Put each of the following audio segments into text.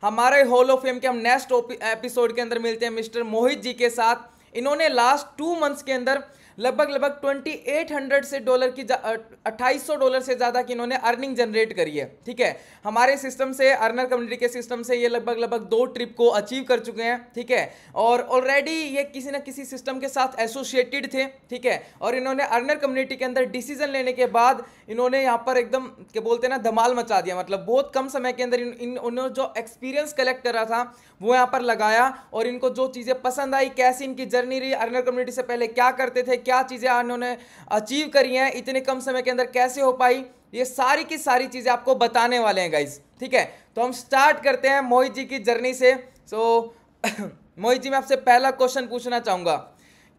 हमारे hall of fame के हम नेक्स्ट एपिसोड के अंदर मिलते हैं मिस्टर मोहित जी के साथ। इन्होंने लास्ट 2 मंथ्स के अंदर लगभग लगभग 2800 से डॉलर की $2800 से ज़्यादा की इन्होंने अर्निंग जनरेट करी है। ठीक है, हमारे सिस्टम से, अर्नर कम्युनिटी के सिस्टम से ये लगभग लगभग 2 ट्रिप को अचीव कर चुके हैं। ठीक है, और ऑलरेडी ये किसी ना किसी सिस्टम के साथ एसोसिएटेड थे। ठीक है, और इन्होंने अर्नर कम्युनिटी के अंदर डिसीजन लेने के बाद इन्होंने यहाँ पर एकदम क्या बोलते हैं ना, धमाल मचा दिया। मतलब बहुत कम समय के अंदर इन्होंने जो एक्सपीरियंस कलेक्ट करा था वो यहाँ पर लगाया, और इनको जो चीज़ें पसंद आई, कैसी इनकी जर्नी रही, अर्नर कम्युनिटी से पहले क्या करते थे, क्या चीज़ें इन्होंने अचीव करी हैं इतने कम समय के अंदर, कैसे हो पाई, ये सारी की सारी चीज़ें आपको बताने वाले हैं गाइज। ठीक है, तो हम स्टार्ट करते हैं मोहित जी की जर्नी से। मोहित जी, मैं आपसे पहला क्वेश्चन पूछना चाहूँगा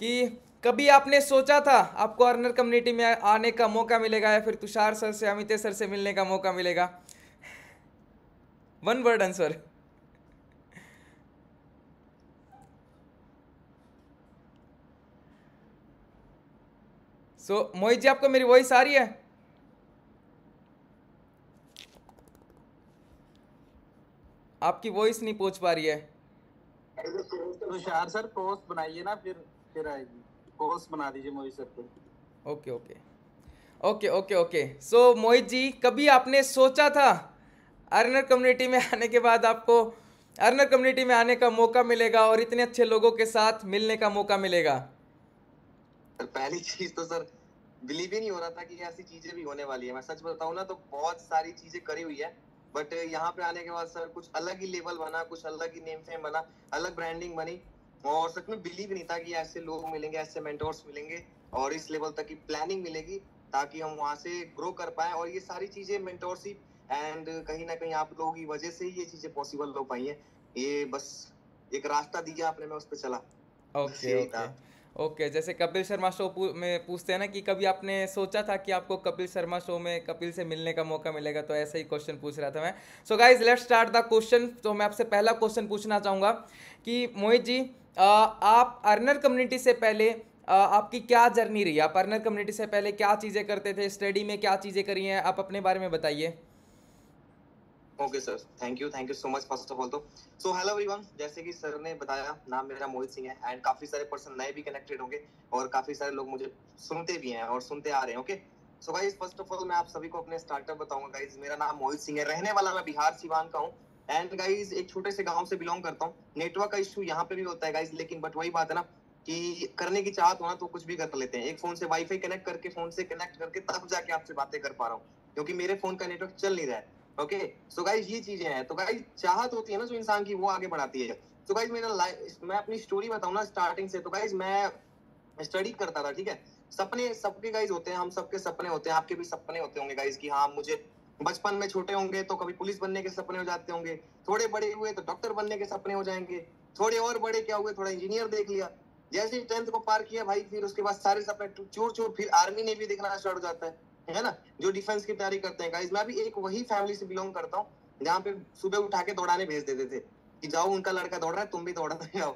कि कभी आपने सोचा था आपको अर्नर कम्युनिटी में आने का मौका मिलेगा, या फिर तुषार सर से, अमितेश सर से मिलने का मौका मिलेगा? 1 वर्ड आंसर। मोहित जी, आपको मेरी वॉइस आ रही है? आपकी वॉइस नहीं पहुंच पा रही है। तुषार सर पोस्ट बनाइए ना, फिर आएगी। पोस्ट बना दीजिए मोहित सर को। Okay okay okay okay okay. Mohit ji, कभी आपने सोचा था अर्नर कम्युनिटी में आने के बाद आपको अर्नर कम्युनिटी में आने का मौका मिलेगा और इतने अच्छे लोगों के साथ मिलने का मौका मिलेगा? पहली चीज तो सर, बिलीव ही नहीं हो रहा था कि ऐसी चीजें भी होने वाली है। मैं सच बताऊं ना, तो बहुत सारी चीजें करी हुई है, बट यहाँ पे आने के बाद सर कुछ अलग ही लेवल बना, कुछ अलग ही नेम फेम बना, अलग ब्रांडिंग बनी। और सच में बिलीव नहीं था कि ऐसे लोग मिलेंगे, ऐसे मेंटोर्स मिलेंगे और इस लेवल तक की प्लानिंग मिलेगी ताकि हम वहां से ग्रो कर पाए। और ये सारी चीजें मेंटोरशिप एंड कहीं ना कहीं आप लोगों की वजह से ही ये चीजें पॉसिबल हो पाई है। ये बस एक रास्ता दिया आपने, मैं उस पर चला। Okay okay okay. जैसे कपिल शर्मा शो में पूछते हैं ना कि कभी आपने सोचा था कि आपको कपिल शर्मा शो में कपिल से मिलने का मौका मिलेगा, तो ऐसा ही क्वेश्चन पूछ रहा था मैं। Guys, let's start the question. तो मैं आपसे पहला क्वेश्चन पूछना चाहूँगा कि मोहित जी, आप अर्नर कम्युनिटी से पहले आपकी क्या जर्नी रही? आप अर्नर कम्युनिटी से पहले क्या चीज़ें करते थे, स्टडी में क्या चीज़ें करी हैं, आप अपने बारे में बताइए। Okay sir, thank you so much first of all. तो हेलो एवरीवन, जैसे कि सर ने बताया, नाम मेरा मोहित सिंह है एंड काफी सारे पर्सन नए भी कनेक्टेड होंगे और काफी सारे लोग मुझे सुनते भी हैं और सुनते आ रहे हैं। Okay, so guys, first of all मैं आप सभी को अपने स्टार्टअप बताऊंगा। गाइस, मेरा नाम मोहित सिंह है, रहने वाला मैं बिहार सिवान का हूँ एंड गाइस एक छोटे से गाँव से बिलोंग करता हूँ। नेटवर्क का इशू यहाँ पे भी होता है गाइस, लेकिन बट वही बात है ना कि करने की चाहत हो ना तो कुछ भी कर लेते हैं। एक फोन से वाईफाई कनेक्ट करके, फोन से कनेक्ट करके तब जाके आपसे बातें कर पा रहा हूँ, क्योंकि मेरे फोन का नेटवर्क चल नहीं रहा है। ओके, सो गाइस ये चीजें हैं। तो गाइस चाहत होती है ना जो इंसान की, वो आगे बढ़ाती है। तो गाइस मैं अपनी स्टोरी बताऊं ना स्टार्टिंग से। तो गाइस मैं स्टडी करता था। ठीक है, सपने सबके गाइस होते हैं, हम सबके सपने होते हैं, आपके भी सपने होते होंगे गाइस कि हाँ मुझे बचपन में छोटे होंगे तो कभी पुलिस बनने के सपने हो जाते होंगे, थोड़े बड़े हुए तो डॉक्टर बनने के सपने हो जाएंगे, थोड़े और बड़े क्या हुए, थोड़ा इंजीनियर देख लिया। जैसे ही 10th को पार किया भाई, फिर उसके बाद सारे सपने चूर चूर, फिर आर्मी ने भी देखना स्टार्ट हो जाता है ना, जो डिफेंस की तैयारी करते हैं गाइस। मैं भी एक वही फैमिली से बिलोंग करता हूँ जहाँ पे सुबह उठा के दौड़ाने भेज देते थे कि जाओ, उनका लड़का दौड़ रहा है, तुम भी दौड़ाते जाओ,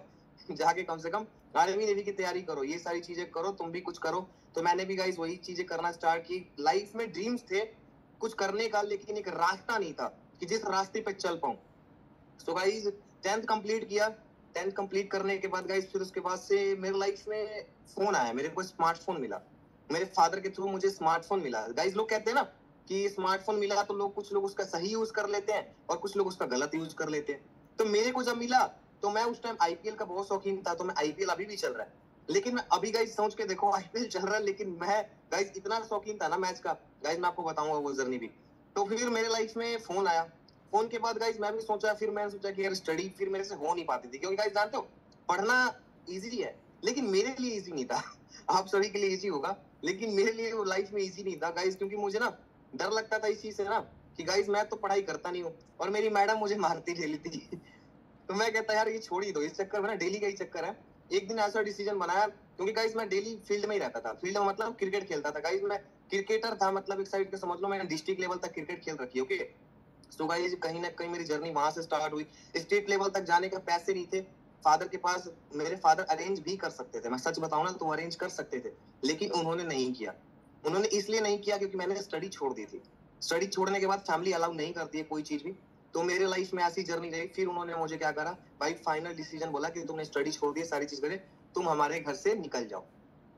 जाके कम से कम आर्मी नेवी की तैयारी करो, ये सारी चीजें करो, तुम भी कुछ करो। तो मैंने भी गाइस वही चीजें करना स्टार्ट की। लाइफ में ड्रीम्स थे कुछ करने का, लेकिन एक रास्ता नहीं था कि जिस रास्ते पे चल पाऊं। सो गाइस 10th कंप्लीट किया। 10th कंप्लीट करने के बाद गाइस फिर उसके बाद से मेरे लाइफ में फोन आया, मेरे को स्मार्टफोन मिला। मेरे फादर के थ्रू मुझे स्मार्टफोन मिला। गाइस लोग कहते हैं ना कि स्मार्टफोन मिला तो लोग, कुछ लोग उसका सही यूज कर लेते हैं और कुछ लोग उसका गलत यूज कर लेते हैं। तो मेरे को जब मिला तो मैं उस टाइम आईपीएल का बहुत शौकीन था, तो मैं आईपीएल अभी भी चल रहा है, लेकिन मैं अभी गाइस सोच के देखो आईपीएल चल रहा है, लेकिन मैं गाइस इतना शौकीन था ना मैच का, गाइस मैं आपको बताऊंगा वो जर्नी भी। तो फिर मेरे लाइफ में फोन आया। फोन के बाद गाइस मैं भी सोचा, फिर मैंने सोचा कि यार स्टडी फिर मेरे से हो नहीं पाती थी, क्योंकि गाइस जानते हो पढ़ना इजी है लेकिन मेरे लिए इजी नहीं था। आप सभी के लिए इजी होगा, लेकिन मेरे लिए वो लाइफ में इजी नहीं था गाइस, क्योंकि मुझे ना डर लगता था इस चीज से ना कि गाइस मैं तो पढ़ाई करता नहीं हूँ और मेरी मैडम मुझे मारती डेली थी। तो मैं कहता यार ये छोड़ ही दो, इस चक्कर में ना डेली का ही चक्कर है। एक दिन ऐसा डिसीजन बनाया, क्योंकि गाइस मैं डेली फील्ड में ही रहता था। फील्ड में मतलब क्रिकेट खेलता था गाइस, मैं क्रिकेटर था, मतलब एक साइड पे समझ लो मैंने डिस्ट्रिक्ट लेवल तक क्रिकेट खेल रखी है। ओके, सो गाइस कहीं ना कहीं मेरी जर्नी वहां से स्टार्ट हुई। स्टेट लेवल तक जाने का पैसे नहीं थे फादर के पास। मेरे फादर अरेंज भी कर सकते थे, मैं सच बताऊं ना तो अरेंज कर सकते थे, लेकिन उन्होंने नहीं किया। उन्होंने इसलिए नहीं किया क्योंकि मैंने स्टडी छोड़ दी थी। स्टडी छोड़ने के बाद फैमिली अलाउ नहीं करती है कोई चीज भी। तो मेरे लाइफ में ऐसी जर्नी रही। फिर उन्होंने मुझे क्या करा भाई, फाइनल डिसीजन बोला कि तुमने स्टडी छोड़ दी, सारी चीज करे, तुम हमारे घर से निकल जाओ,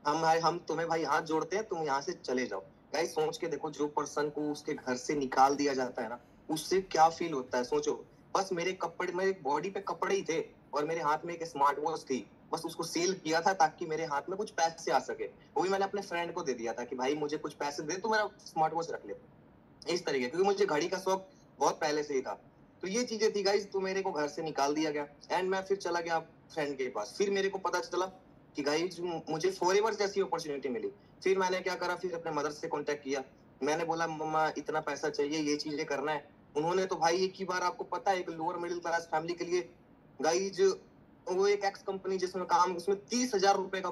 हम तुम्हें भाई हाथ जोड़ते हैं, तुम यहाँ से चले जाओ। गाइस सोच के देखो, जो पर्सन को उसके घर से निकाल दिया जाता है ना, उससे क्या फील होता है सोचो। बस मेरे कपड़े, मेरे बॉडी पे कपड़े ही थे और मेरे हाथ में एक स्मार्ट वॉच थी, बस उसको सेल किया था ताकि मेरे हाथ में कुछ पैसे आ सके। वो भी मैंने अपने फ्रेंड को दे दिया था कि भाई मुझे कुछ पैसे दे, तो मेरा स्मार्ट वॉच रख ले, इस तरीके, क्योंकि मुझे घड़ी का शौक बहुत पहले से ही था। तो ये चीजें थी गाइस, तो मेरे को घर से निकाल दिया गया एंड मैं फिर चला गया फ्रेंड के पास। फिर मेरे को पता चला कि गाइस मुझे फॉरएवर जैसी अपॉर्चुनिटी मिली। फिर मैंने क्या करा, फिर अपने मदर से कांटेक्ट किया, मैंने बोला मम्मा इतना पैसा चाहिए, ये चीजें करना है। उन्होंने तो भाई एक ही बार, आपको पता है एक लोअर मिडिल क्लास फैमिली के लिए गाइस, वो एक एक्स कंपनी जिसमें काम, उसमें 30,000 रुपए का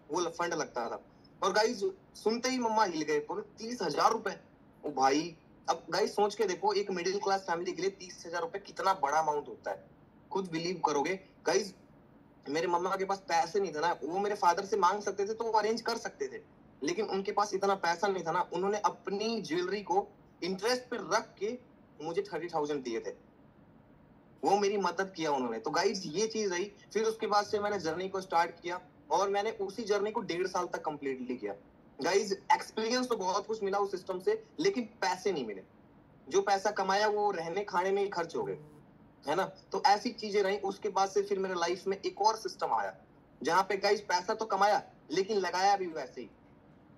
वो फंड लगता था। और गाइस सुनते ही मम्मा हिल गए, बोले 30,000 रुपए, ओ भाई। अब गाइस सोच के देखो, एक मिडिल क्लास फैमिली के लिए 30,000 रुपए कितना बड़ा अमाउंट होता है, खुद बिलीव करोगे गाइस। मेरे मम्मा के पास पैसे नहीं था ना, वो मेरे फादर से मांग सकते थे तो वो अरेंज कर सकते थे, लेकिन उनके पास इतना पैसा नहीं था ना। उन्होंने अपनी ज्वेलरी को इंटरेस्ट पे रख के मुझे 30,000 दिए थे, वो मेरी मदद किया उन्होंने। तो गाइस ये चीज रही। फिर उसके बाद से मैंने जर्नी को स्टार्ट किया और मैंने उसी जर्नी को 1.5 साल तक कंप्लीटली किया। गाइस एक्सपीरियंस तो बहुत कुछ मिला उस सिस्टम से, लेकिन पैसे नहीं मिले। जो पैसा कमाया वो रहने खाने में ही खर्च हो गए, है ना। तो ऐसी चीजें रही। उसके बाद से फिर मेरे लाइफ में एक और सिस्टम आया, जहाँ पे गाइस पैसा तो कमाया लेकिन लगाया भी वैसे ही।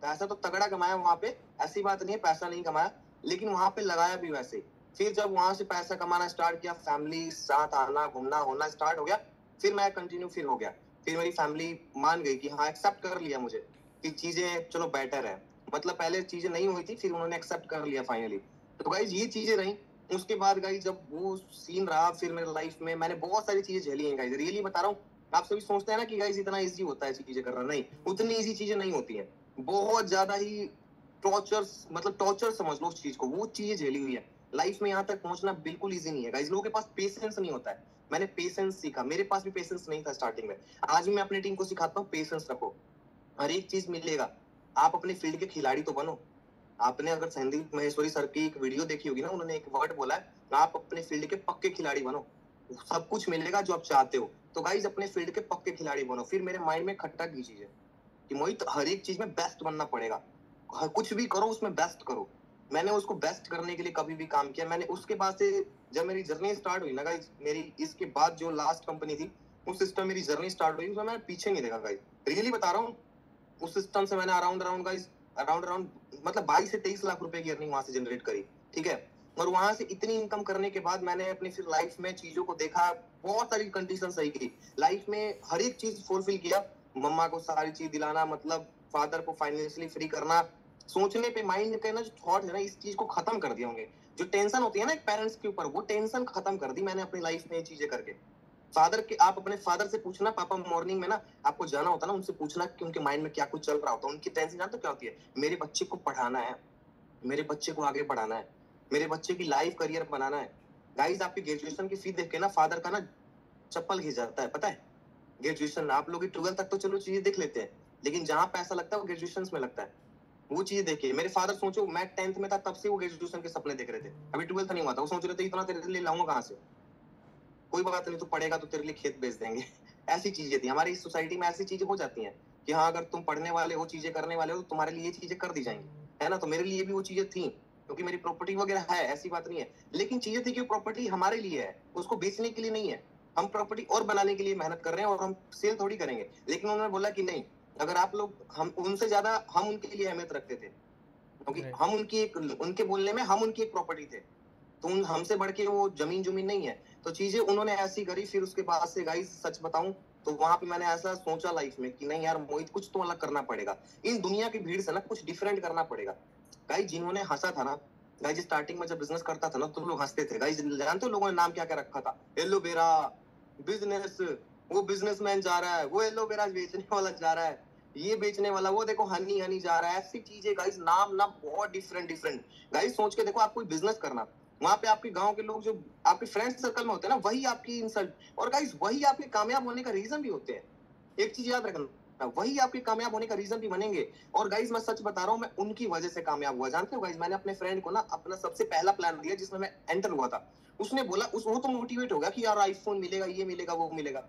पैसा तो तगड़ा कमाया वहां पे, ऐसी बात नहीं है पैसा नहीं कमाया, लेकिन वहां पे लगाया भी वैसे ही। फिर जब वहां से पैसा कमाना स्टार्ट किया, फैमिली साथ आना घूमना होना स्टार्ट हो गया, फिर मैं कंटिन्यू फिर हो गया। फिर मेरी फैमिली मान गई कि हाँ, एक्सेप्ट कर लिया मुझे कि चीजें चलो बेटर है। मतलब पहले चीजें नहीं हुई थी, फिर उन्होंने एक्सेप्ट कर लिया फाइनली। तो गाइज ये चीजें रही। उसके बाद गाइज जब वो सीन रहा, फिर मेरे लाइफ में मैंने बहुत सारी चीजें झेली हैं गाइज, रियली बता रहा हूँ। आप सभी सोचते हैं ना कि गाइज इतना इजी होता है चीजें करना, नहीं, उतनी इजी चीजें नहीं होती हैं, बहुत ज्यादा ही टॉर्चर, मतलब टॉर्चर समझ लो उस चीज को, वो चीजें झेली हुई है। लाइफ में यहाँ तक पहुंचना बिल्कुल इजी नहीं है गाइस, लोगों के पास पेशेंस नहीं होता है। मैंने पेशेंस सीखा, मेरे पास भी पेशेंस नहीं था स्टार्टिंग में। आज मैं अपनी टीम को सिखाता हूँ पेशेंस रखो, हर एक चीज मिलेगा। आप अपने फील्ड के खिलाड़ी तो बनो। आपने अगर संदीप महेश्वरी सर की एक वीडियो देखी होगी ना, उन्होंने एक वर्ड बोला है, आप अपने फील्ड के पक्के खिलाड़ी बनो, सब कुछ मिलेगा जो आप चाहते हो। तो गाइज अपने फील्ड के पक्के खिलाड़ी बनो। फिर मेरे माइंड में खट्टा की चीज है कि मोहित हर एक चीज में बेस्ट बनना पड़ेगा, कुछ भी करो उसमें बेस्ट करो। मैंने उसको बेस्ट करने के लिए कभी भी काम किया। मैंने उसके बाद से जब मेरी जर्नी स्टार्ट हुई ना गाइस, मेरी इसके बाद जो लास्ट कंपनी थी उस सिस्टम मेरी जर्नी स्टार्ट हुई, उसमें मैंने पीछे नहीं देखा गाइस, रियली बता रहा हूँ। उस सिस्टम से मैंने अराउंड गाइस अराउंड मतलब 22 से 23 लाख रुपए की अर्निंग वहां से जनरेट करी, ठीक है। और वहां से इतनी इनकम करने के बाद मैंने अपनी फिर लाइफ में चीजों को देखा, बहुत सारी कंडीशन सही की लाइफ में, हर एक चीज फुलफिल किया। मम्मा को सारी चीज दिलाना, मतलब फादर को फाइनेंशियली फ्री करना, सोचने पे माइंड का ना जो थॉट है ना, इस चीज को खत्म कर दिया होंगे। जो टेंशन होती है ना एक पेरेंट्स के ऊपर, वो टेंशन खत्म कर दी मैंने अपनी लाइफ में ये चीजें करके। फादर के, आप अपने फादर से पूछना, पापा मॉर्निंग में ना आपको जाना होता ना, उनसे पूछना कि उनके माइंड में क्या कुछ चल रहा होता है। उनकी टेंशन जानते क्या होती है, मेरे बच्चे को पढ़ाना है, मेरे बच्चे को आगे बढ़ाना है, मेरे बच्चे की लाइफ करियर बनाना है। गाइस आपकी ग्रेजुएशन की फीस देख के ना फादर का ना चप्पल घिस जाता है, पता है। ग्रेजुएशन आप लोग 12 तक तो चलो चीजें देख लेते हैं, लेकिन जहां पैसा लगता है वो ग्रेजुएशन में लगता है। वो चीजें देखिए, मेरे फादर सोचो मैं 10th में था तब से वो ग्रेजुएशन के सपने देख रहे थे, अभी 12th नहीं हुआ था, वो सोच रहे थे इतना तेरे लिए लाऊंगा कहां से, कोई बात नहीं, तू पढ़ेगा तो तेरे लिए खेत बेच देंगे। ऐसी चीजें थी हमारी इस सोसाइटी में, ऐसी चीजें हो जाती हैं कि हाँ अगर तुम पढ़ने वाले हो, चीजें करने वाले हो, तो तुम्हारे लिए ये चीजें कर दी जाएंगी, है ना। तो मेरे लिए भी वो चीजें थी, क्योंकि मेरी प्रॉपर्टी वगैरह है, ऐसी बात नहीं है, लेकिन चीजें थी कि प्रॉपर्टी हमारे लिए है, उसको बेचने के लिए नहीं है। हम प्रॉपर्टी और बनाने के लिए मेहनत कर रहे हैं और हम सेल थोड़ी करेंगे। लेकिन उन्होंने बोला कि नहीं, अगर आप लोग, हम उनसे ज्यादा हम उनके लिए अहमियत रखते थे, क्योंकि हम उनकी एक, उनके बोलने में हम उनकी एक प्रॉपर्टी थे, तो हमसे बढ़ के वो जमीन नहीं है। तो चीजें उन्होंने ऐसी करी। फिर उसके बाद से गाइस सच बताऊं तो वहां पे मैंने ऐसा सोचा लाइफ में कि नहीं यार मोहित, कुछ तो अलग करना पड़ेगा, इन दुनिया की भीड़ से ना कुछ डिफरेंट करना पड़ेगा। गाइस जिन्होंने हंसा था ना, गाइस स्टार्टिंग में जब बिजनेस करता था ना तो लोग हंसते थे। गाइस जानते हो लोगों ने नाम क्या क्या रखा था, एलोवेरा बिजनेस, वो बिजनेसमैन जा रहा है, वो एलोवेरा बेचने वाला जा रहा है, ये बेचने वाला, वो देखो हनी हनी जा रहा है, ऐसी चीजें गाइस, नाम ना बहुत डिफरेंट डिफरेंट। गाइस सोच के देखो, आप कोई बिजनेस करना, वहां पे आपके गांव के लोग जो आपके फ्रेंड सर्कल में होते हैं ना, वही आपकी इंसल्ट, और गाइस वही आपके कामयाब होने का रीजन भी होते हैं। एक चीज याद रखना, वही आपके कामयाब होने का रीजन भी बनेंगे। और गाइज मैं सच बता रहा हूँ, मैं उनकी वजह से कामयाब हुआ। जानते हो गाइज, मैंने अपने फ्रेंड को ना अपना सबसे पहला प्लान दिया जिसमें मैं एंटर हुआ था। उसने बोला वो तो मोटिवेट हो गया कि यार आईफोन मिलेगा, ये मिलेगा, वो मिलेगा।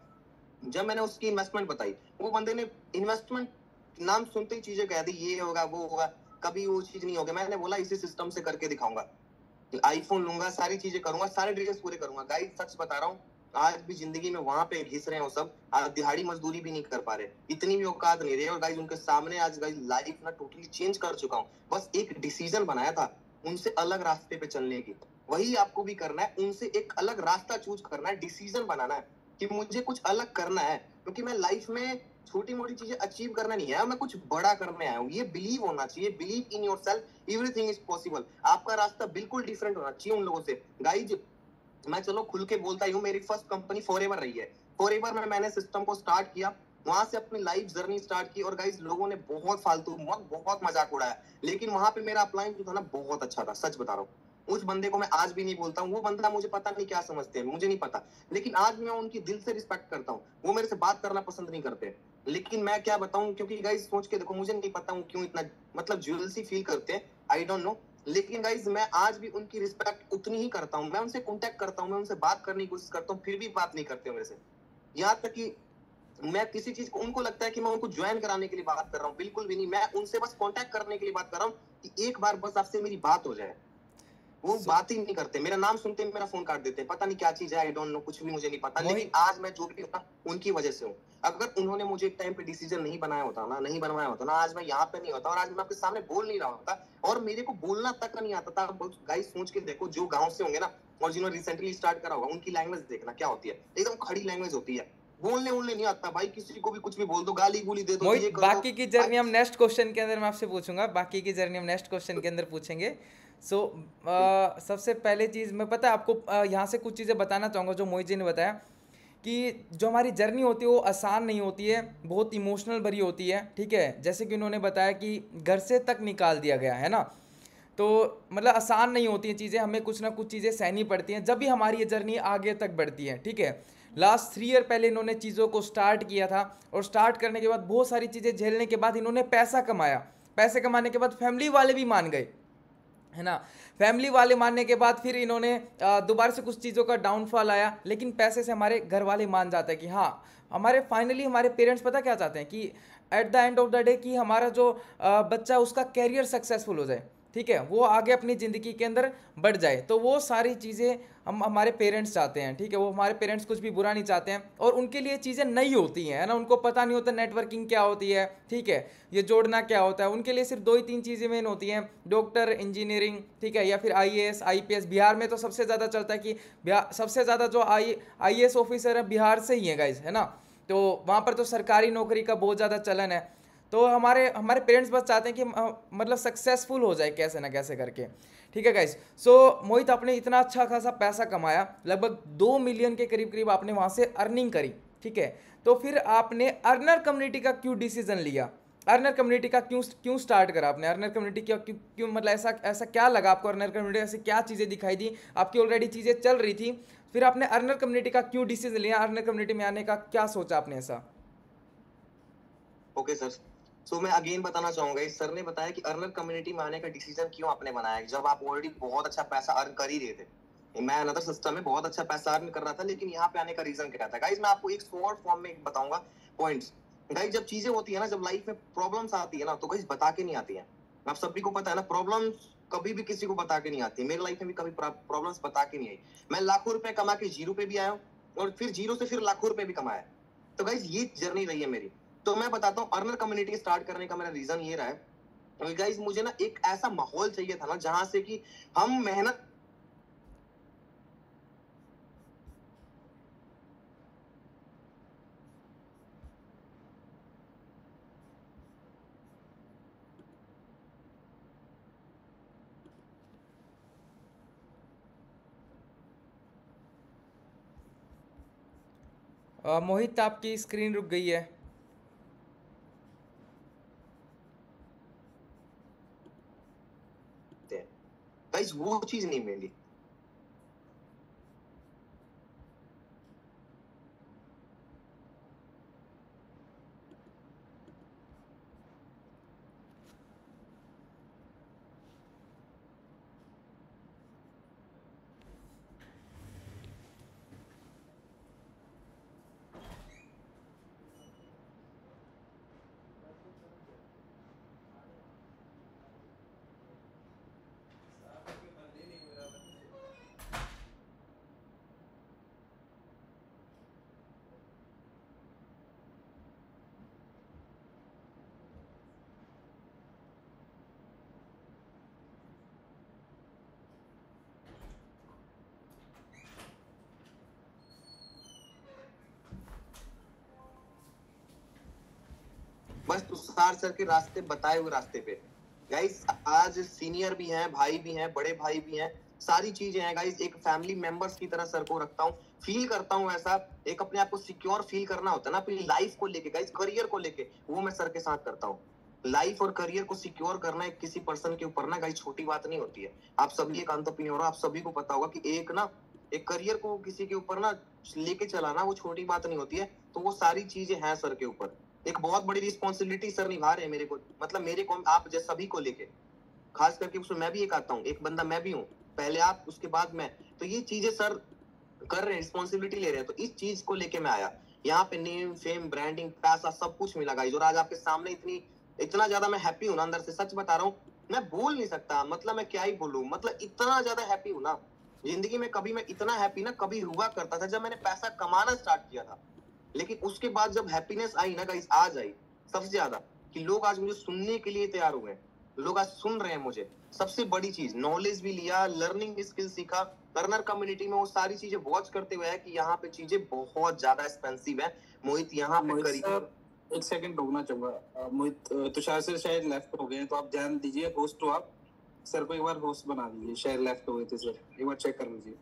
जब मैंने उसकी इन्वेस्टमेंट बताई, वो बंदे ने इन्वेस्टमेंट नाम सुनते ही चीजें कह दी, ये होगा वो होगा, कभी वो चीज नहीं होगी। मैंने बोला इसी सिस्टम से करके दिखाऊंगा, आईफोन लूंगा, सारी चीजें करूंगा, सारे ड्रीम्स पूरे करूंगा। गाइस सच बता रहा हूँ, आज भी जिंदगी में वहां पे घिस रहे हैं वो सब, आज दिहाड़ी मजदूरी भी नहीं कर पा रहे, इतनी भी औकात नहीं रही। और गाइस उनके सामने आज गाइस लाइफ ना टोटली चेंज कर चुका हूँ। बस एक डिसीजन बनाया था उनसे अलग रास्ते पे चलने की, वही आपको भी करना है। उनसे एक अलग रास्ता चूज करना है, डिसीजन बनाना है कि मुझे कुछ अलग करना है। क्योंकि मैं लाइफ में छोटी मोटी चीजें अचीव करना नहीं है, मैं कुछ बड़ा करने आया हूँ। ये बिलीव होना चाहिए, believe in yourself, everything is possible. आपका रास्ता बिल्कुल डिफरेंट होना चाहिए उन लोगों से। गाइज मैं चलो खुल के बोलता ही हूँ, मेरी फर्स्ट कंपनी फॉरएवर रही है। फॉरएवर में मैंने सिस्टम को स्टार्ट किया, वहां से अपनी लाइफ जर्नी स्टार्ट की। और गाइज लोगों ने बहुत फालतू बहुत मजाक उड़ाया, लेकिन वहां पे मेरा अपलाइन जो था ना बहुत अच्छा था, सच बता रहा हूँ। उस बंदे को मैं आज भी नहीं बोलता हूँ, वो बंदा मुझे पता नहीं क्या समझते हैं, मुझे नहीं पता, लेकिन आज मैं उनकी दिल से रिस्पेक्ट करता हूँ। वो मेरे से बात करना पसंद नहीं करते, लेकिन मैं क्या बताऊं, क्योंकि गाइस सोच के देखो, मुझे नहीं पता हूं क्यों इतना मतलब ज्वेलसी फील करते हैं, आई डोंट नो। लेकिन गाइस मैं आज भी उनकी रिस्पेक्ट उतनी ही करता हूं। मैं उनसे कांटेक्ट करता हूं, मैं उनसे बात करने की कोशिश करता हूं, फिर भी बात नहीं करते मेरे से। यहाँ तक कि मैं किसी चीज को, उनको लगता है कि मैं उनको ज्वाइन कराने के लिए बात कर रहा हूँ, बिल्कुल भी नहीं। मैं उनसे बस कांटेक्ट करने के लिए बात कर रहा हूँ कि एक बार बस आपसे मेरी बात हो जाए। वो So, बात ही नहीं करते, मेरा नाम सुनते ही मेरा फोन काट देते हैं, पता नहीं क्या चीज है, आई डोंट नो, कुछ भी मुझे नहीं पता। लेकिन मोहित आज मैं जो भी हूं उनकी वजह से हूँ। अगर उन्होंने मुझे एक टाइम पे डिसीजन नहीं बनाया होता ना, नहीं बनवाया होता ना, आज मैं यहाँ पे नहीं होता, और आज मैं आपके सामने बोल नहीं रहा होता, और मेरे को बोलना तक नहीं आता था। गाइस सोच के देखो, जो गाँव से होंगे ना, और जिन्होंने रिसेंटली स्टार्ट करा होगा, उनकी लैंग्वेज देखना क्या होती है, एकदम खड़ी लैंग्वेज होती है। बोलने उलने नहीं आता भाई, किसी को भी कुछ भी बोल दो, गाली गुली दे दो, मोहित ये कर दो बाकी की जर्नी भाई। हम नेक्स्ट क्वेश्चन के अंदर मैं आपसे पूछूंगा, बाकी की जर्नी हम नेक्स्ट क्वेश्चन के अंदर पूछेंगे। सो सबसे पहले चीज़ मैं पता है आपको यहाँ से कुछ चीज़ें बताना चाहूँगा जो मोहित जी ने बताया कि जो हमारी जर्नी होती है वो आसान नहीं होती है, बहुत इमोशनल भरी होती है। ठीक है, जैसे कि उन्होंने बताया कि घर से तक निकाल दिया गया है ना, तो मतलब आसान नहीं होती हैं चीज़ें, हमें कुछ ना कुछ चीज़ें सहनी पड़ती हैं जब भी हमारी ये जर्नी आगे तक बढ़ती है। ठीक है, लास्ट 3 ईयर पहले इन्होंने चीज़ों को स्टार्ट किया था, और स्टार्ट करने के बाद बहुत सारी चीज़ें झेलने के बाद इन्होंने पैसा कमाया। पैसे कमाने के बाद फैमिली वाले भी मान गए, है ना। फैमिली वाले मानने के बाद फिर इन्होंने दोबारा से कुछ चीज़ों का डाउनफॉल आया, लेकिन पैसे से हमारे घर वाले मान जाते हैं कि हाँ, हमारे फाइनली हमारे पेरेंट्स पता क्या चाहते हैं कि at the end of the day कि हमारा जो बच्चा उसका कैरियर सक्सेसफुल हो जाए। ठीक है, वो आगे अपनी ज़िंदगी के अंदर बढ़ जाए, तो वो सारी चीज़ें हम हमारे पेरेंट्स चाहते हैं। ठीक है, वो हमारे पेरेंट्स कुछ भी बुरा नहीं चाहते हैं, और उनके लिए चीज़ें नई होती हैं, है ना, उनको पता नहीं होता नेटवर्किंग क्या होती है। ठीक है, ये जोड़ना क्या होता है, उनके लिए सिर्फ 2 ही 3 चीज़ें मेन होती हैं, डॉक्टर, इंजीनियरिंग, ठीक है, या फिर आईएएस आईपीएस। बिहार में तो सबसे ज़्यादा चलता है कि बिहार सबसे ज़्यादा जो आईएएस ऑफिसर है बिहार से ही है गाइज, है ना। तो वहाँ पर तो सरकारी नौकरी का बहुत ज़्यादा चलन है। तो हमारे हमारे पेरेंट्स बस चाहते हैं कि मतलब सक्सेसफुल हो जाए कैसे ना कैसे करके। ठीक है गाइस, सो मोहित आपने इतना अच्छा खासा पैसा कमाया, लगभग 2 मिलियन के करीब करीब आपने वहाँ से अर्निंग करी। ठीक है, तो फिर आपने अर्नर कम्युनिटी का क्यों डिसीजन लिया, अर्नर कम्युनिटी का क्यों क्यों स्टार्ट करा आपने, अर्नर कम्युनिटी क्यों क्यों क्यों मतलब ऐसा ऐसा क्या लगा आपको अर्नर कम्युनिटी, ऐसे क्या चीज़ें दिखाई दी, आपकी ऑलरेडी चीज़ें चल रही थी, फिर आपने अर्नर कम्युनिटी का क्यों डिसीजन लिया, अर्नर कम्युनिटी में आने का क्या सोचा आपने ऐसा। ओके सर, सो मैं अगेन बताना चाहूंगा, इस सर ने बताया कि अर्नर कम्युनिटी में आने का डिसीजन क्यों आपने बनाया, जब आप ऑलरेडी बहुत अच्छा पैसा अर्न कर ही रहे थे। मैं अनदर सिस्टम में बहुत अच्छा पैसा अर्न कर रहा था, लेकिन यहाँ पे आने का रीजन क्या था। गाइस मैं आपको एक शॉर्ट फॉर्म में बताऊंगा पॉइंट्स। गाइस जब चीजें होती है ना, जब लाइफ में प्रॉब्लम्स आती है ना, तो गाइस बता के नहीं आती है। आप सभी को पता है ना, प्रॉब्लम्स कभी भी किसी को बता के नहीं आती। मेरी लाइफ में भी कभी प्रॉब्लम्स बता के नहीं आई। मैं लाखों रुपए कमा के जीरो पे भी आया हूँ, और फिर जीरो से फिर लाखों रुपए भी कमाया। तो गाइस ये जर्नी रही है मेरी। तो मैं बताता हूँ, अर्नर कम्युनिटी स्टार्ट करने का मेरा रीजन ये रहा है, गाइस मुझे ना एक ऐसा माहौल चाहिए था ना, जहां से कि हम मेहनत मोहित आपकी स्क्रीन रुक गई है। गाइस वो चीज नहीं मिली। बस तुषार सर के रास्ते बताए हुए रास्ते पे। गाइस आज सीनियर भी हैं, भाई भी हैं, बड़े भाई भी हैं, सारी चीजें हैं गाइस। एक फैमिली मेंबर्स की तरह सर को रखता हूँ, फील करता हूँ ऐसा। एक अपने आप को सिक्योर फील करना होता है ना अपनी लाइफ को लेके गाइस, करियर को लेके, वो मैं सर के साथ करता हूँ। लाइफ और करियर को सिक्योर करना एक किसी पर्सन के ऊपर ना गाइस छोटी बात नहीं होती है। आप सभी एक एंटरप्रेन्योर हो, आप सभी को पता होगा कि एक करियर को किसी के ऊपर ना लेके चलाना वो छोटी बात नहीं होती है। तो वो सारी चीजें हैं सर के ऊपर। एक बहुत बड़ी रिस्पॉन्सिबिलिटी सर निभा रहे हैं मेरे को, मतलब मेरे को, आप जैसे सभी को लेके, खास करके उसमें मैं भी एक आता हूँ, एक बंदा मैं भी हूँ, पहले आप उसके बाद मैं। तो ये चीजें सर कर रहे हैं, रिस्पॉन्सिबिलिटी ले रहे हैं, तो इस चीज को लेके मैं आया यहाँ पे। नेम फेम ब्रांडिंग पैसा सब कुछ मिला गाइस, और आज आपके सामने इतना ज्यादा मैं हैप्पी हूँ ना अंदर से, सच बता रहा हूँ। मैं बोल नहीं सकता, मतलब मैं क्या ही बोलूँ, मतलब इतना ज्यादा हैप्पी हूँ ना। जिंदगी में कभी मैं इतना हैप्पी ना कभी हुआ करता था जब मैंने पैसा कमाना स्टार्ट किया था। लेकिन उसके बाद जब हैप्पीनेस आई ना गाइस, आज आई सबसे ज्यादा, कि लोग आज मुझे सुनने के लिए तैयार हुए हैं, लोग आज सुन रहे हैं मुझे। सबसे बड़ी चीज नॉलेज भी लिया, लर्निंग स्किल सीखा। लर्नर कम्युनिटी में वो सारी चीजें वॉच करते हुए है कि यहाँ पे चीजें बहुत ज्यादा एक्सपेंसिव है। मोहित यहाँ पे मोहित करिए। सर एक सेकंड रुकना चाहूंगा। मोहित तुषार सर शायद लेफ्ट हो गए हैं, तो आप ध्यान दीजिए, होस्ट हो आप, सर को एक बार होस्ट बना दीजिए। शायद लेफ्ट हो गए थे सर, एक बार चेक कर लीजिए।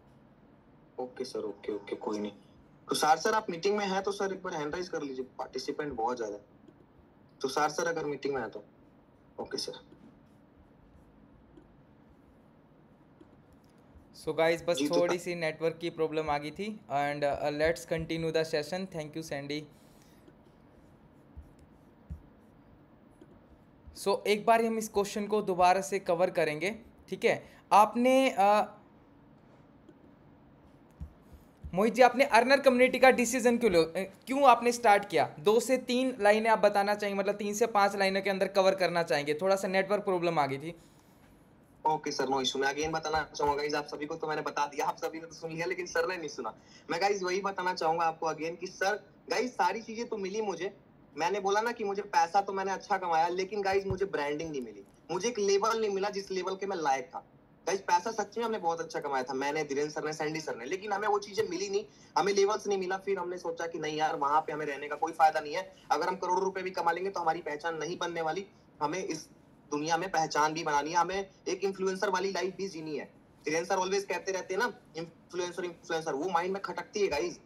ओके सर, ओके ओके, कोई नहीं। तुषार सर आप मीटिंग में हैं तो सर एक बार हैंड राइज कर लीजिए, पार्टिसिपेंट बहुत ज्यादा है। तुषार सर अगर मीटिंग में है तो ओके सर। सो गाइस बस जी तो थोड़ी सी नेटवर्क की प्रॉब्लम आ गई थी and let's continue the session. Thank you Sandy. So एक बार हम इस क्वेश्चन को दोबारा से कवर करेंगे, ठीक है। आपने मोहित जी आपने अर्नर कम्युनिटी का डिसीजन क्यों आपने स्टार्ट किया? 2 से 3 लाइनें आप बताना चाहेंगे, मतलब 3 से 5 लाइनों के अंदर कवर करना चाहेंगे। थोड़ा सा नेटवर्क प्रॉब्लम आ गई थी। Okay sir, no issue. मैं अगेन बताना चाहूंगा गाइस, आप सभी को तो मैंने बता दिया, आप सभी ने तो सुन लिया, लेकिन सर ने नहीं सुना। मैं गाइस वही बताना चाहूंगा आपको अगेन कि सर गाइस सारी चीजें तो मिली मुझे। मैंने बोला ना कि मुझे पैसा तो मैंने अच्छा कमाया, लेकिन गाइस मुझे ब्रांडिंग नहीं मिली, मुझे एक लेवल नहीं मिला जिस लेवल के मैं लायक था। गाइस पैसा सच में हमने बहुत अच्छा कमाया था, मैंने, धीरेन्द्र सर ने, सैंडी सर ने, लेकिन हमें वो चीजें मिली नहीं, हमें लेवल्स नहीं मिला। फिर हमने सोचा कि नहीं यार, वहां पे हमें रहने का कोई फायदा नहीं है। अगर हम करोड़ों रुपए भी कमा लेंगे तो हमारी पहचान नहीं बनने वाली। हमें इस दुनिया में पहचान भी बनानी है, हमें एक इन्फ्लुएंसर वाली लाइफ भी जीनी है। धीरेन्द्र सर ऑलवेज कहते रहते हैं ना, इन्फ्लुएंसर इन्फ्लुएंसर, वो माइंड में खटकती है गाइस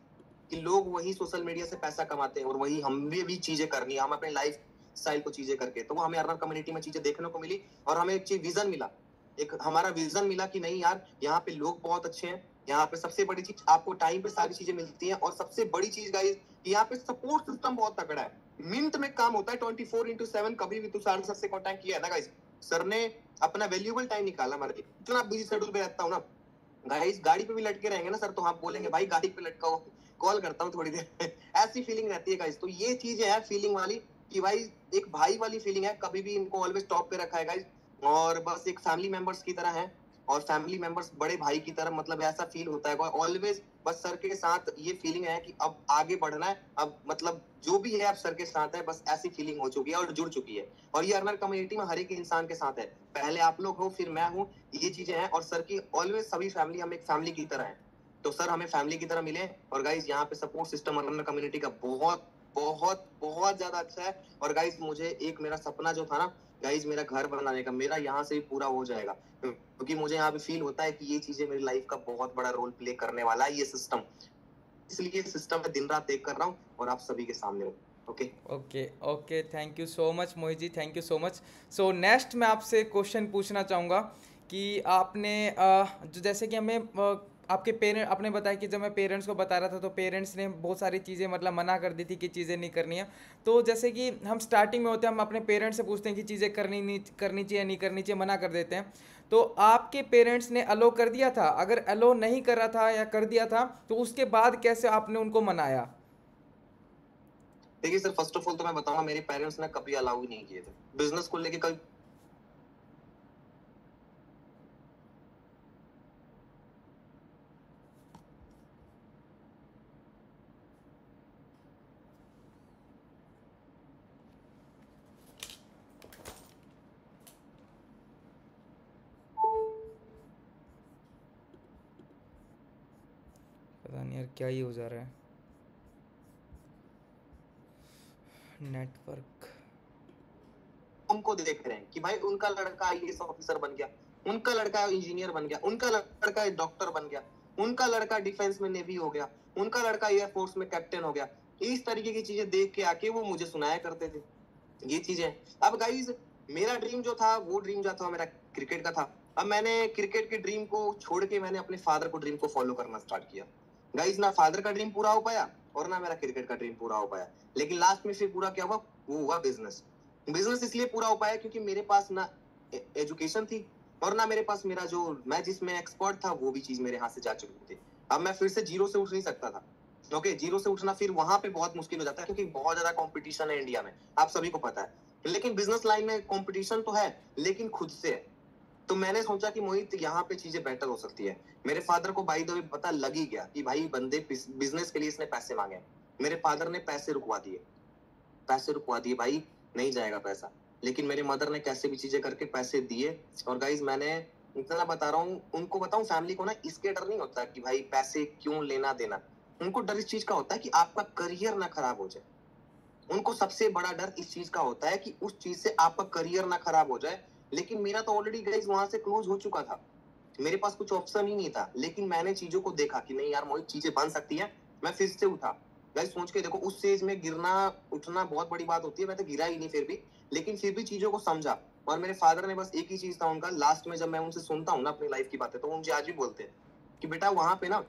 कि लोग वही सोशल मीडिया से पैसा कमाते हैं और वही हमें भी चीजें करनी है, हम अपने लाइफ स्टाइल को चीजें करके। तो वो हमें अर्नर कम्युनिटी में चीजें देखने को मिली, और हमें एक चीज विजन मिला, एक हमारा विजन मिला कि नहीं यार, यहाँ पे लोग बहुत अच्छे हैं, यहाँ पे सबसे बड़ी चीज आपको टाइम पे सारी चीजें मिलती हैं, और सबसे बड़ी चीज गाइस यहाँ पे सपोर्ट सिस्टम बहुत तगड़ा है। मिनट में काम होता है 24/7। कभी भी तुषार सर से कांटेक्ट किया है ना गाइस, सर ने अपना वैल्यूएबल टाइम निकाला हमारे लिए। इतना बिजी शेड्यूल पे रहता हूँ ना गाइस, गाड़ी पे भी लटके रहेंगे ना सर तो आप बोलेंगे भाई गाड़ी पे लटकाओ, कॉल करता हूँ थोड़ी देर ऐसी फीलिंग रहती है गाइस। तो ये चीजें है फीलिंग वाली, कि भाई एक भाई वाली फीलिंग है, कभी भी इनको ऑलवेज टॉप पे रखा है गाइस, और बस एक फैमिली मेंबर्स की तरह है। और फैमिली मेंबर्स बड़े भाई की तरह, मतलब ऐसा फील होता है ऑलवेज। बस सर के साथ ये फीलिंग है कि अब आगे बढ़ना है, अब मतलब जो भी है अब सर के साथ है, बस ऐसी फीलिंग हो चुकी है और जुड़ चुकी है। और ये अर्नर कम्युनिटी में हर एक इंसान के साथ है, पहले आप लोग हो फिर मैं हूँ, ये चीजें हैं। और सर की ऑलवेज सभी फैमिली हम एक फैमिली की तरह है, तो सर हमें फैमिली की तरह मिले। और गाइज यहाँ पे सपोर्ट सिस्टम अर्नर कम्युनिटी का बहुत बहुत बहुत ज्यादा अच्छा है। और गाइज मुझे एक मेरा सपना जो था ना गाइज, मेरा घर बनाने का, मेरा यहाँ से ही पूरा हो जाएगा, क्योंकि मुझे यहाँ पे फील होता है कि ये चीजें मेरी लाइफ का बहुत बड़ा रोल प्ले करने वाला है, ये सिस्टम। इसलिए सिस्टम में दिन रात एक कर रहा हूँ और आप सभी के सामने हूँ। Okay okay okay, thank you so much Mohit ji, thank you so much. So next मैं आपसे क्वेश्चन पूछना चाहूँगा कि आपने जो जैसे कि हमें आपके पेरेंट, आपने बताया कि जब मैं पेरेंट्स को बता रहा था तो पेरेंट्स ने बहुत सारी चीज़ें मतलब मना कर दी थी कि चीज़ें नहीं करनी है। तो जैसे कि हम स्टार्टिंग में होते हैं, हम अपने पेरेंट्स से पूछते हैं कि चीज़ें करनी चाहिए नहीं करनी चाहिए, मना कर देते हैं। तो आपके पेरेंट्स ने अलो कर दिया था? अगर अलो नहीं कर रहा था या कर दिया था तो उसके बाद कैसे आपने उनको मनाया? देखिए सर, फर्स्ट ऑफ ऑल तो मैं बताऊंगा, मेरे पेरेंट्स ने कभी अलाउ ही नहीं किए थे बिजनेस को लेके। कभी पता नहीं यार क्या ही हो जा रहा है नेटवर्क। उनको देख रहे हैं कि भाई उनका लड़का आईएएस ऑफिसर बन गया, उनका लड़का इंजीनियर बन गया, उनका लड़का डॉक्टर बन गया, उनका लड़का डिफेंस में नेवी हो गया, उनका लड़का एयरफोर्स में कैप्टन हो गया। इस तरीके की चीजें देख के आके वो मुझे सुनाया करते थे ये चीजें। अब गाइज मेरा ड्रीम जो था वो ड्रीम जो था मेरा क्रिकेट का था। अब मैंने क्रिकेट के ड्रीम को छोड़ के मैंने अपने फादर को ड्रीम को फॉलो करना स्टार्ट किया। गाइज ना फादर का ड्रीम पूरा हो पाया और ना मेरा क्रिकेट का ड्रीम पूरा हो पाया, लेकिन लास्ट में फिर पूरा क्या हुआ, वो हुआ बिजनेस। बिजनेस इसलिए पूरा हो पाया क्योंकि मेरे पास ना एजुकेशन थी और ना मेरे पास मेरा जो मैं जिसमें एक्सपर्ट था वो भी चीज मेरे हाथ से जा चुकी थी। अब मैं फिर से जीरो से उठ नहीं सकता था। ओके, जीरो से उठना फिर वहां पे बहुत मुश्किल हो जाता है क्योंकि बहुत ज्यादा कंपटीशन है इंडिया में, आप सभी को पता है। लेकिन बिजनेस लाइन में कंपटीशन तो है लेकिन खुद से है। तो मैंने सोचा कि मोहित यहाँ पे चीजें बेटर हो सकती है। मेरे फादर को बाय द वे पता लग ही गया कि भाई बंदे बिजनेस के लिए इसने पैसे मांगे। मेरे फादर ने पैसे रुकवा दिए भाई, नहीं जाएगा पैसा। लेकिन मेरे मदर ने कैसे भी चीजें करके पैसे दिए। और गाइज मैंने इतना बता रहा हूँ, उनको बताऊं फैमिली को ना, इसके डर नहीं होता कि भाई पैसे क्यों लेना देना, उनको डर इस चीज का होता है कि आपका करियर ना खराब हो जाए। उनको सबसे बड़ा डर इस चीज का होता है कि उस चीज से आपका करियर ना खराब हो जाए। लेकिन मेरा तो ऑलरेडी गाइस वहां से क्लोज हो चुका था, मेरे पास कुछ ऑप्शन ही नहीं था। लेकिन मैंने चीजों को देखा कि नहीं यार मोहित चीजें बन सकती है, मैं फिर से उठा। गाइस सोच के देखो, उस स्टेज में गिरना उठना बहुत बड़ी बात होती है, मैं तो गिरा ही नहीं फिर भी, लेकिन फिर भी चीजों को समझा। और मेरे फादर ने बस एक ही चीज था उनका, लास्ट में जब मैं उनसे सुनता हूँ ना अपनी लाइफ की बातें, तो वो मुझे आज भी बोलते हैं कि बेटा वहां पे ना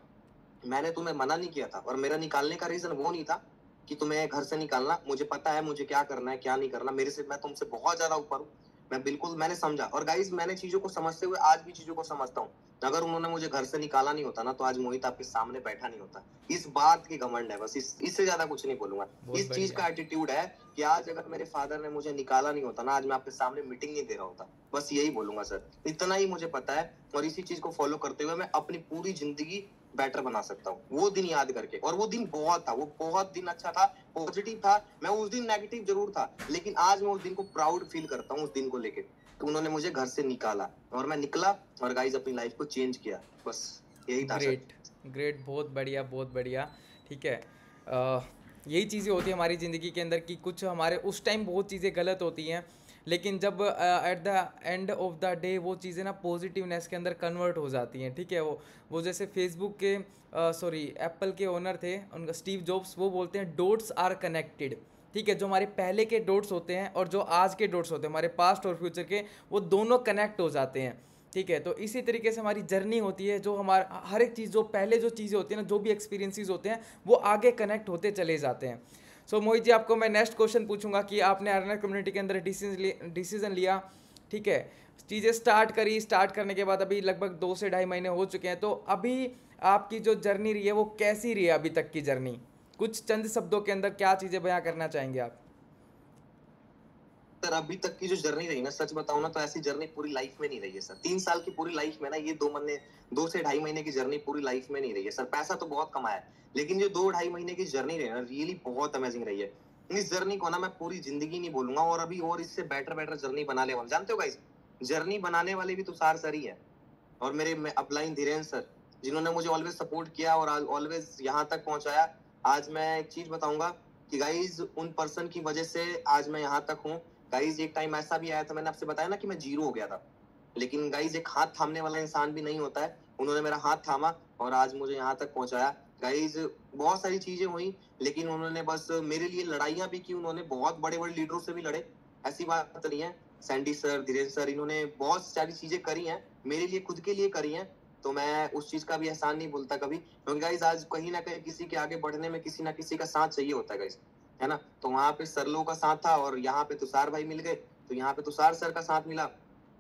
मैंने तुम्हें मना नहीं किया था, और मेरा निकालने का रीजन वो नहीं था कि तुम्हें घर से निकालना, मुझे पता है मुझे क्या करना है क्या नहीं करना, मेरे से मैं तुमसे बहुत ज्यादा ऊपर हूँ, मैं बिल्कुल मैंने समझा। और गाइज मैंने चीजों को समझते हुए आज भी चीजों को समझता हूँ। अगर उन्होंने मुझे घर से निकाला नहीं होता ना तो आज मोहित आपके सामने बैठा नहीं होता। इस बात की घमंड है बस, इससे ज्यादा कुछ नहीं बोलूंगा। इस चीज का एटीट्यूड है कि आज अगर मेरे फादर ने मुझे निकाला नहीं होता ना, आज मैं आपके सामने मीटिंग नहीं दे रहा होता। बस यही बोलूंगा सर, इतना ही मुझे पता है। और इसी चीज को फॉलो करते हुए मैं अपनी पूरी जिंदगी बेटर बना सकता हूँ वो दिन याद करके। और वो दिन बहुत था, वो बहुत दिन अच्छा था, पॉजिटिव था। मैं उस दिन नेगेटिव जरूर था, लेकिन आज मैं उस दिन को प्राउड फील करता हूँ उस दिन को लेके। तो उन्होंने मुझे घर से निकाला और मैं निकला और गाइस अपनी लाइफ को चेंज किया, बस यही था। ग्रेट ग्रेट, बहुत बढ़िया बहुत बढ़िया। ठीक है, यही चीज़ें होती है हमारी ज़िंदगी के अंदर कि कुछ हमारे उस टाइम बहुत चीज़ें गलत होती हैं, लेकिन जब at the end of the day वो चीज़ें ना पॉजिटिवनेस के अंदर कन्वर्ट हो जाती हैं। ठीक है, वो जैसे फेसबुक के एप्पल के ओनर थे उनका स्टीव जॉब्स, वो बोलते हैं डॉट्स आर कनेक्टेड। ठीक है, जो हमारे पहले के डॉट्स होते हैं और जो आज के डॉट्स होते हैं, हमारे पास्ट और फ्यूचर के, वो दोनों कनेक्ट हो जाते हैं। ठीक है, तो इसी तरीके से हमारी जर्नी होती है, जो हमारा हर एक चीज़, जो पहले जो चीज़ें होती हैं ना, जो भी एक्सपीरियंसेस होते हैं वो आगे कनेक्ट होते चले जाते हैं। सो मोहित जी, आपको मैं नेक्स्ट क्वेश्चन पूछूंगा कि आपने अर्नर कम्युनिटी के अंदर डिसीजन लिया, ठीक है, चीज़ें स्टार्ट करने के बाद अभी लगभग 2 से 2.5 महीने हो चुके हैं, तो अभी आपकी जो जर्नी रही है वो कैसी रही है अभी तक की जर्नी? कुछ चंद शब्दों के अंदर क्या चीज़ें बयां करना चाहेंगे आप? सर अभी तक की जो जर्नी रही ना, सच बताऊं ना तो ऐसी जर्नी पूरी लाइफ में नहीं रही है सर। 3 साल की पूरी लाइफ में ना, ये 2 से 2.5 महीने की जर्नी पूरी लाइफ में नहीं रही है सर। पैसा तो बहुत कमाया है, लेकिन जो 2-2.5 महीने की जर्नी रही है ना, रियली बहुत अमेजिंग रही है। इस जर्नी को ना मैं पूरी जिंदगी नहीं बोलूंगा, और अभी और इससे बेटर जर्नी बनाने वाले, जानते हो गाइस, जर्नी बनाने वाले भी तुषार सर ही है और मेरे अपलाइन धीरेन्द्र सर, जिन्होंने मुझे ऑलवेज सपोर्ट किया और ऑलवेज यहाँ तक पहुंचाया। आज मैं एक चीज बताऊंगा कि गाइज उन पर्सन की वजह से आज मैं यहाँ तक हूँ। गाइज एक टाइम ऐसा भी आया था, मैंने आपसे बताया ना कि मैं जीरो हो गया था, लेकिन गाइज एक हाथ थामने वाला इंसान भी नहीं होता है, उन्होंने मेरा हाथ थामा और आज मुझे यहाँ तक पहुंचाया। गाइज बहुत सारी चीजें हुई, लेकिन उन्होंने बस मेरे लिए लड़ाइयां भी की, उन्होंने बहुत बड़े बड़े लीडरों से भी लड़े, ऐसी बात नहीं है। सैंडी सर, धीरेन्द्र सर, इन्होंने बहुत सारी चीजें करी हैं मेरे लिए, खुद के लिए करी हैं, तो मैं उस चीज का भी एहसान नहीं भूलता कभी। क्योंकि गाइज आज कहीं ना कहीं किसी के आगे बढ़ने में किसी ना किसी का साथ चाहिए होता है गाइज, है ना। तो वहां पे सर लोगों का साथ था और यहाँ पे तुषार भाई मिल गए, तो यहाँ पे तुषार सर का साथ मिला,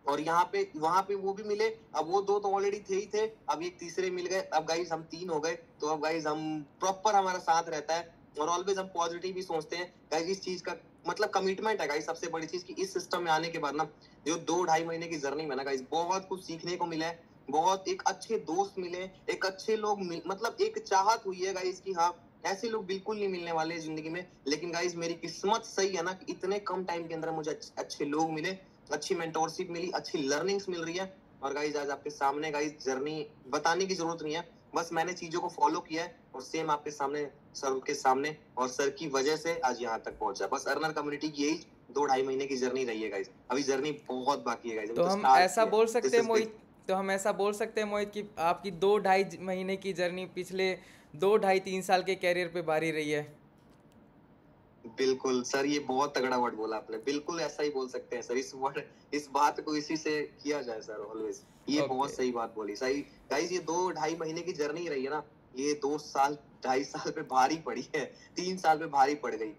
और यहाँ पे वहां पे वो भी मिले। अब वो 2 तो ऑलरेडी थे ही थे, अब एक तीसरे मिल गए, अब गाइज हम 3 हो गए। तो अब गाइज हम प्रॉपर हमारा साथ रहता है और ऑलवेज हम पॉजिटिव ही सोचते हैं गाइज। इस चीज का मतलब कमिटमेंट है गाइज, सबसे बड़ी चीज की इस सिस्टम में आने के बाद ना, जो 2-2.5 महीने की जर्नी में ना गाइज, बहुत कुछ सीखने को मिला है, बहुत एक अच्छे दोस्त मिले, एक अच्छे लोग मतलब एक चाहत हुई है गाइज की हाँ ऐसे लोग बिल्कुल नहीं मिलने वाले जिंदगी में। लेकिन गाइज मेरी किस्मत सही है ना कि इतने कम टाइम के अंदर मुझे अच्छे लोग मिले, अच्छी मेंटोरशिप मिली, अच्छी लर्निंग्स मिल रही है। और गाइज आज आपके सामने गाइज जर्नी बताने की जरूरत नहीं है, बस मैंने चीजों को फॉलो किया है और सेम आपके सामने, सर के सामने और सर की वजह से आज यहाँ तक पहुंचा। बस अर्नर कम्युनिटी की यही 2-2.5 महीने की जर्नी रही है गाइस, अभी जर्नी बहुत बाकी है गाइस, तो अभी हम स्टार्ट ऐसा किया बोल है। सकते हैं मोहित, तो हम ऐसा बोल सकते हैं मोहित कि आपकी 2-2.5 महीने की जर्नी पिछले 2-2.5-3 साल के कैरियर पे भारी रही है। बिल्कुल सर, ये बहुत तगड़ा वर्ड बोला आपने, बिल्कुल ऐसा ही बोल सकते हैं सर, इस बात को इसी से किया जाए सर ऑलवेज। ये बहुत ओके। सही बात बोली सही गाइस, ये 2-2.5 महीने की जर्नी रही है ना, ये 2 साल 2.5 साल पे भारी पड़ी है, 3 साल पे भारी पड़ गई।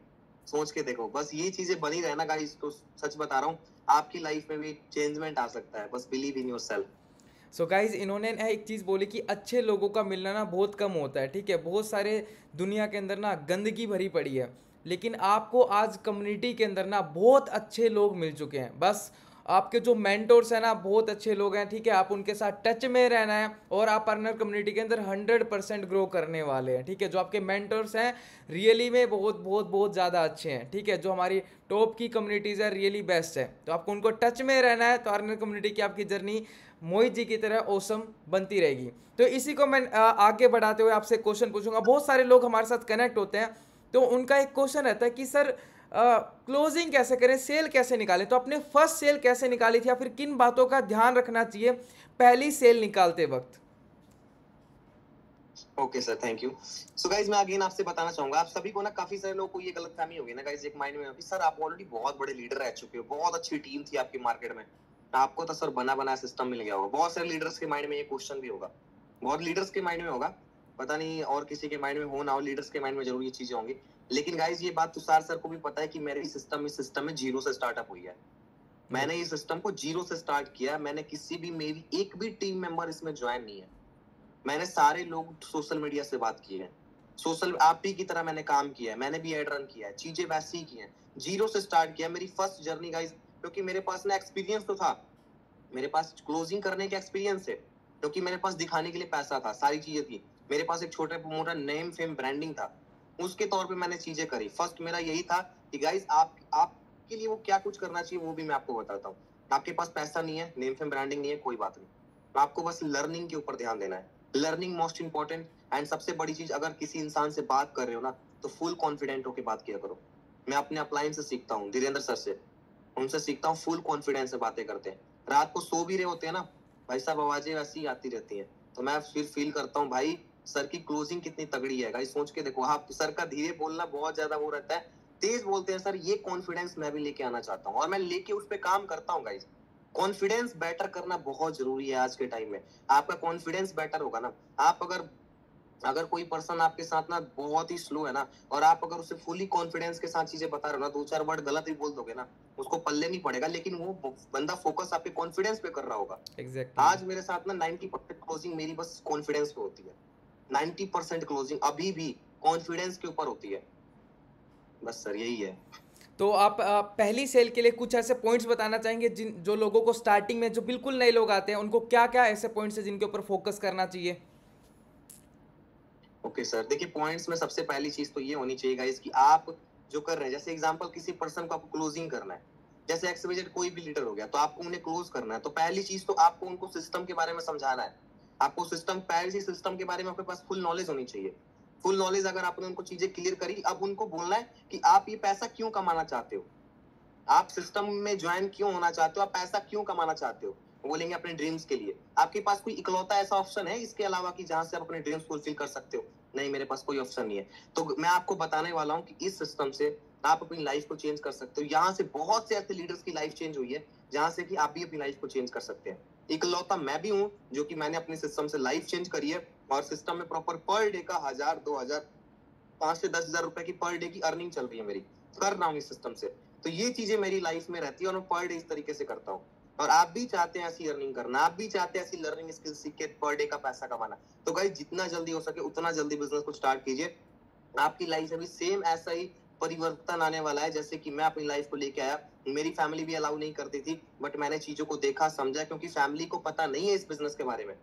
सोच के देखो, बस ये चीजें बनी रहे ना गाइस, तो सच बता रहा हूँ आपकी लाइफ में भी चेंजमेंट आ सकता है, बस believe in yourself. So guys, इन्होंने ना एक चीज़ बोली कि अच्छे लोगों का मिलना ना बहुत कम होता है, ठीक है। बहुत सारे दुनिया के अंदर ना गंदगी भरी पड़ी है, लेकिन आपको आज कम्युनिटी के अंदर ना बहुत अच्छे लोग मिल चुके हैं। बस आपके जो मेंटोर्स हैं ना बहुत अच्छे लोग हैं, ठीक है। आप उनके साथ टच में रहना है और आप अर्नर कम्युनिटी के अंदर 100% ग्रो करने वाले हैं, ठीक है। जो आपके मेंटोर्स हैं रियली में बहुत बहुत बहुत ज़्यादा अच्छे हैं, ठीक है। जो हमारी टॉप की कम्युनिटीज़ है रियली बेस्ट है, तो आपको उनको टच में रहना है, तो अर्नर कम्युनिटी की आपकी जर्नी मोहित जी की तरह ओसम बनती रहेगी। तो इसी को मैं आगे बढ़ाते हुए आपसे क्वेश्चन पूछूंगा। बहुत सारे लोग हमारे साथ कनेक्ट होते हैं, तो उनका एक क्वेश्चन रहता है कि सर क्लोजिंग कैसे करें, सेल कैसे निकालें। तो अपने फर्स्ट सेल कैसे निकाली थी, या फिर किन बातों का ध्यान रखना चाहिए पहली सेल निकालते वक्त। Okay sir, thank you. So guys, मैं अगेन आपसे बताना चाहूंगा, आप सभी को ना, काफी सारे लोगों को ये गलतफहमी होगी ना गाइज, एक माइंड में होगी सर आप ऑलरेडी बहुत बड़े लीडर रह चुके हो, बहुत अच्छी टीम थी आपकी मार्केट में, आपको तो सर बना बनाया सिस्टम मिल गया होगा। बहुत सारे लीडर्स के माइंड में ये क्वेश्चन भी होगा, बहुत लीडर्स के माइंड में होगा, पता नहीं और किसी के माइंड में हो ना हो, लीडर्स के माइंड में जरूर ये चीजें होंगी। लेकिन गाइज ये बात तुषार सर को भी पता है कि मेरी सिस्टम इस सिस्टम में जीरो से स्टार्टअप हुई है। मैंने ये सिस्टम को जीरो से स्टार्ट किया, मैंने किसी भी, मेरी एक भी टीम मेंबर इसमें ज्वाइन नहीं है, मैंने सारे लोग सोशल मीडिया से बात की है, सोशल आप ही की तरह मैंने काम किया है, मैंने भी एड रन किया है, चीजें वैसी ही की हैं, जीरो से स्टार्ट किया मेरी फर्स्ट जर्नी गाइस। क्योंकि मेरे पास ना एक्सपीरियंस तो था, मेरे पास क्लोजिंग करने का एक्सपीरियंस है, क्योंकि मेरे पास दिखाने के लिए पैसा था, सारी चीजें थी, मेरे पास एक छोटे मोटा नेम फेम ब्रांडिंग था, उसके तौर पे मैंने चीजें करी। फर्स्ट मेरा यही था कि गाइस आपके लिए वो क्या कुछ करना चाहिए वो भी मैं आपको बताता हूँ। आपके पास पैसा नहीं है, नेम फेम ब्रांडिंग नहीं है, कोई बात नहीं, आपको बस लर्निंग के ऊपर ध्यान देना है, लर्निंग मोस्ट इंपॉर्टेंट। एंड सबसे बड़ी चीज, अगर किसी इंसान से बात कर रहे हो ना, तो फुल कॉन्फिडेंट होकर बात किया करो। मैं अपने अपलाइन से सीखता हूँ, धीरेन्द्र सर से, उनसे सीखता हूँ, फुल कॉन्फिडेंस से बातें करते हैं। रात को सो भी रहे होते हैं ना भाई साहब, आवाजें वैसी आती रहती हैं, तो मैं फिर फील करता हूँ भाई सर की क्लोजिंग कितनी तगड़ी है। गाइस सोच के देखो, आप सर का धीरे बोलना बहुत ज्यादा वो रहता है, तेज बोलते हैं सर, ये कॉन्फिडेंस मैं भी लेके आना चाहता हूँ और मैं लेके उस पर काम करता हूँ गाइस। कॉन्फिडेंस बेटर करना बहुत जरूरी है आज के टाइम में। आपका कॉन्फिडेंस बेटर होगा ना, आप अगर अगर कोई पर्सन आपके साथ ना बहुत ही स्लो है ना, और आप अगर उसे फुली कॉन्फिडेंस के साथ चीजें बता रहे हो ना, 2-4 वर्ड गलत भी बोल दोगे ना, उसको पल्ले नहीं पड़ेगा, लेकिन वो बंदा फोकस आपके कॉन्फिडेंस पे कर रहा होगा। एग्जैक्टली। आज मेरे साथ ना 90% क्लोजिंग मेरी बस कॉन्फिडेंस पे होती है, 90% क्लोजिंग अभी भी कॉन्फिडेंस के ऊपर होती है, बस सर यही है। तो आप पहली सेल के लिए कुछ ऐसे पॉइंट्स बताना चाहेंगे जिन जो लोगों को स्टार्टिंग में, जो बिल्कुल नए लोग आते हैं, उनको क्या क्या ऐसे पॉइंट्स हैं जिनके ऊपर फोकस करना चाहिए। ओके सर, देखिए पॉइंट्स में सबसे पहली चीज तो ये होनी चाहिए गाइस कि आप जो कर रहे हैं, जैसे एग्जांपल किसी पर्सन को आपको क्लोजिंग करना है, जैसे एक्सवाइजेड कोई भी लीडर हो गया, तो आपको उन्हें क्लोज करना है, तो पहली चीज तो आपको उनको सिस्टम के बारे में समझाना है। आपको सिस्टम, पहले से सिस्टम के बारे में आपके पास फुल नॉलेज होनी चाहिए। फुल नॉलेज अगर आपने उनको चीजें क्लियर करी, अब उनको बोलना है कि आप ये पैसा क्यों कमाना चाहते हो, आप सिस्टम में ज्वाइन क्यों होना चाहते हो, आप पैसा क्यों कमाना चाहते हो। वो बोलेंगे अपने ड्रीम्स के लिए। आपके पास कोई इकलौता ऐसा ऑप्शन है इसके अलावा कि जहां से आप अपने ड्रीम्स फुलफिल कर सकते हो? नहीं, मेरे पास कोई ऑप्शन नहीं है। तो मैं आपको बताने वाला हूँ कि इस सिस्टम से आप अपनी लाइफ को चेंज कर सकते हो। यहाँ से बहुत से ऐसे लीडर्स की लाइफ चेंज हुई है जहां से कि आप भी अपनी लाइफ को चेंज कर सकते हैं। इकलौता मैं भी हूँ जो कि मैंने अपने सिस्टम से लाइफ चेंज करी है, और सिस्टम में प्रॉपर पर डे का 1000-2000, 5 से 10 हजार रुपए की पर डे की अर्निंग चल रही है मेरी, कर रहा हूँ इस सिस्टम से। तो ये चीजें मेरी लाइफ में रहती है और मैं पर डे इस तरीके से करता हूँ। और आप भी चाहते हैं ऐसी अर्निंग करना, आप भी चाहते हैं ऐसी लर्निंग स्किल सीख के पर डे का पैसा कमाना, तो गाइस जितना जल्दी हो सके उतना जल्दी बिजनेस को स्टार्ट कीजिए। आपकी लाइफ में भी सेम ऐसा ही परिवर्तन आने वाला है जैसे कि मैं अपनी लाइफ को लेके आया। मेरी फैमिली भी अलाउ नहीं करती थी, बट मैंने चीजों को देखा, समझा, क्योंकि फैमिली को पता नहीं है इस बिजनेस के बारे में।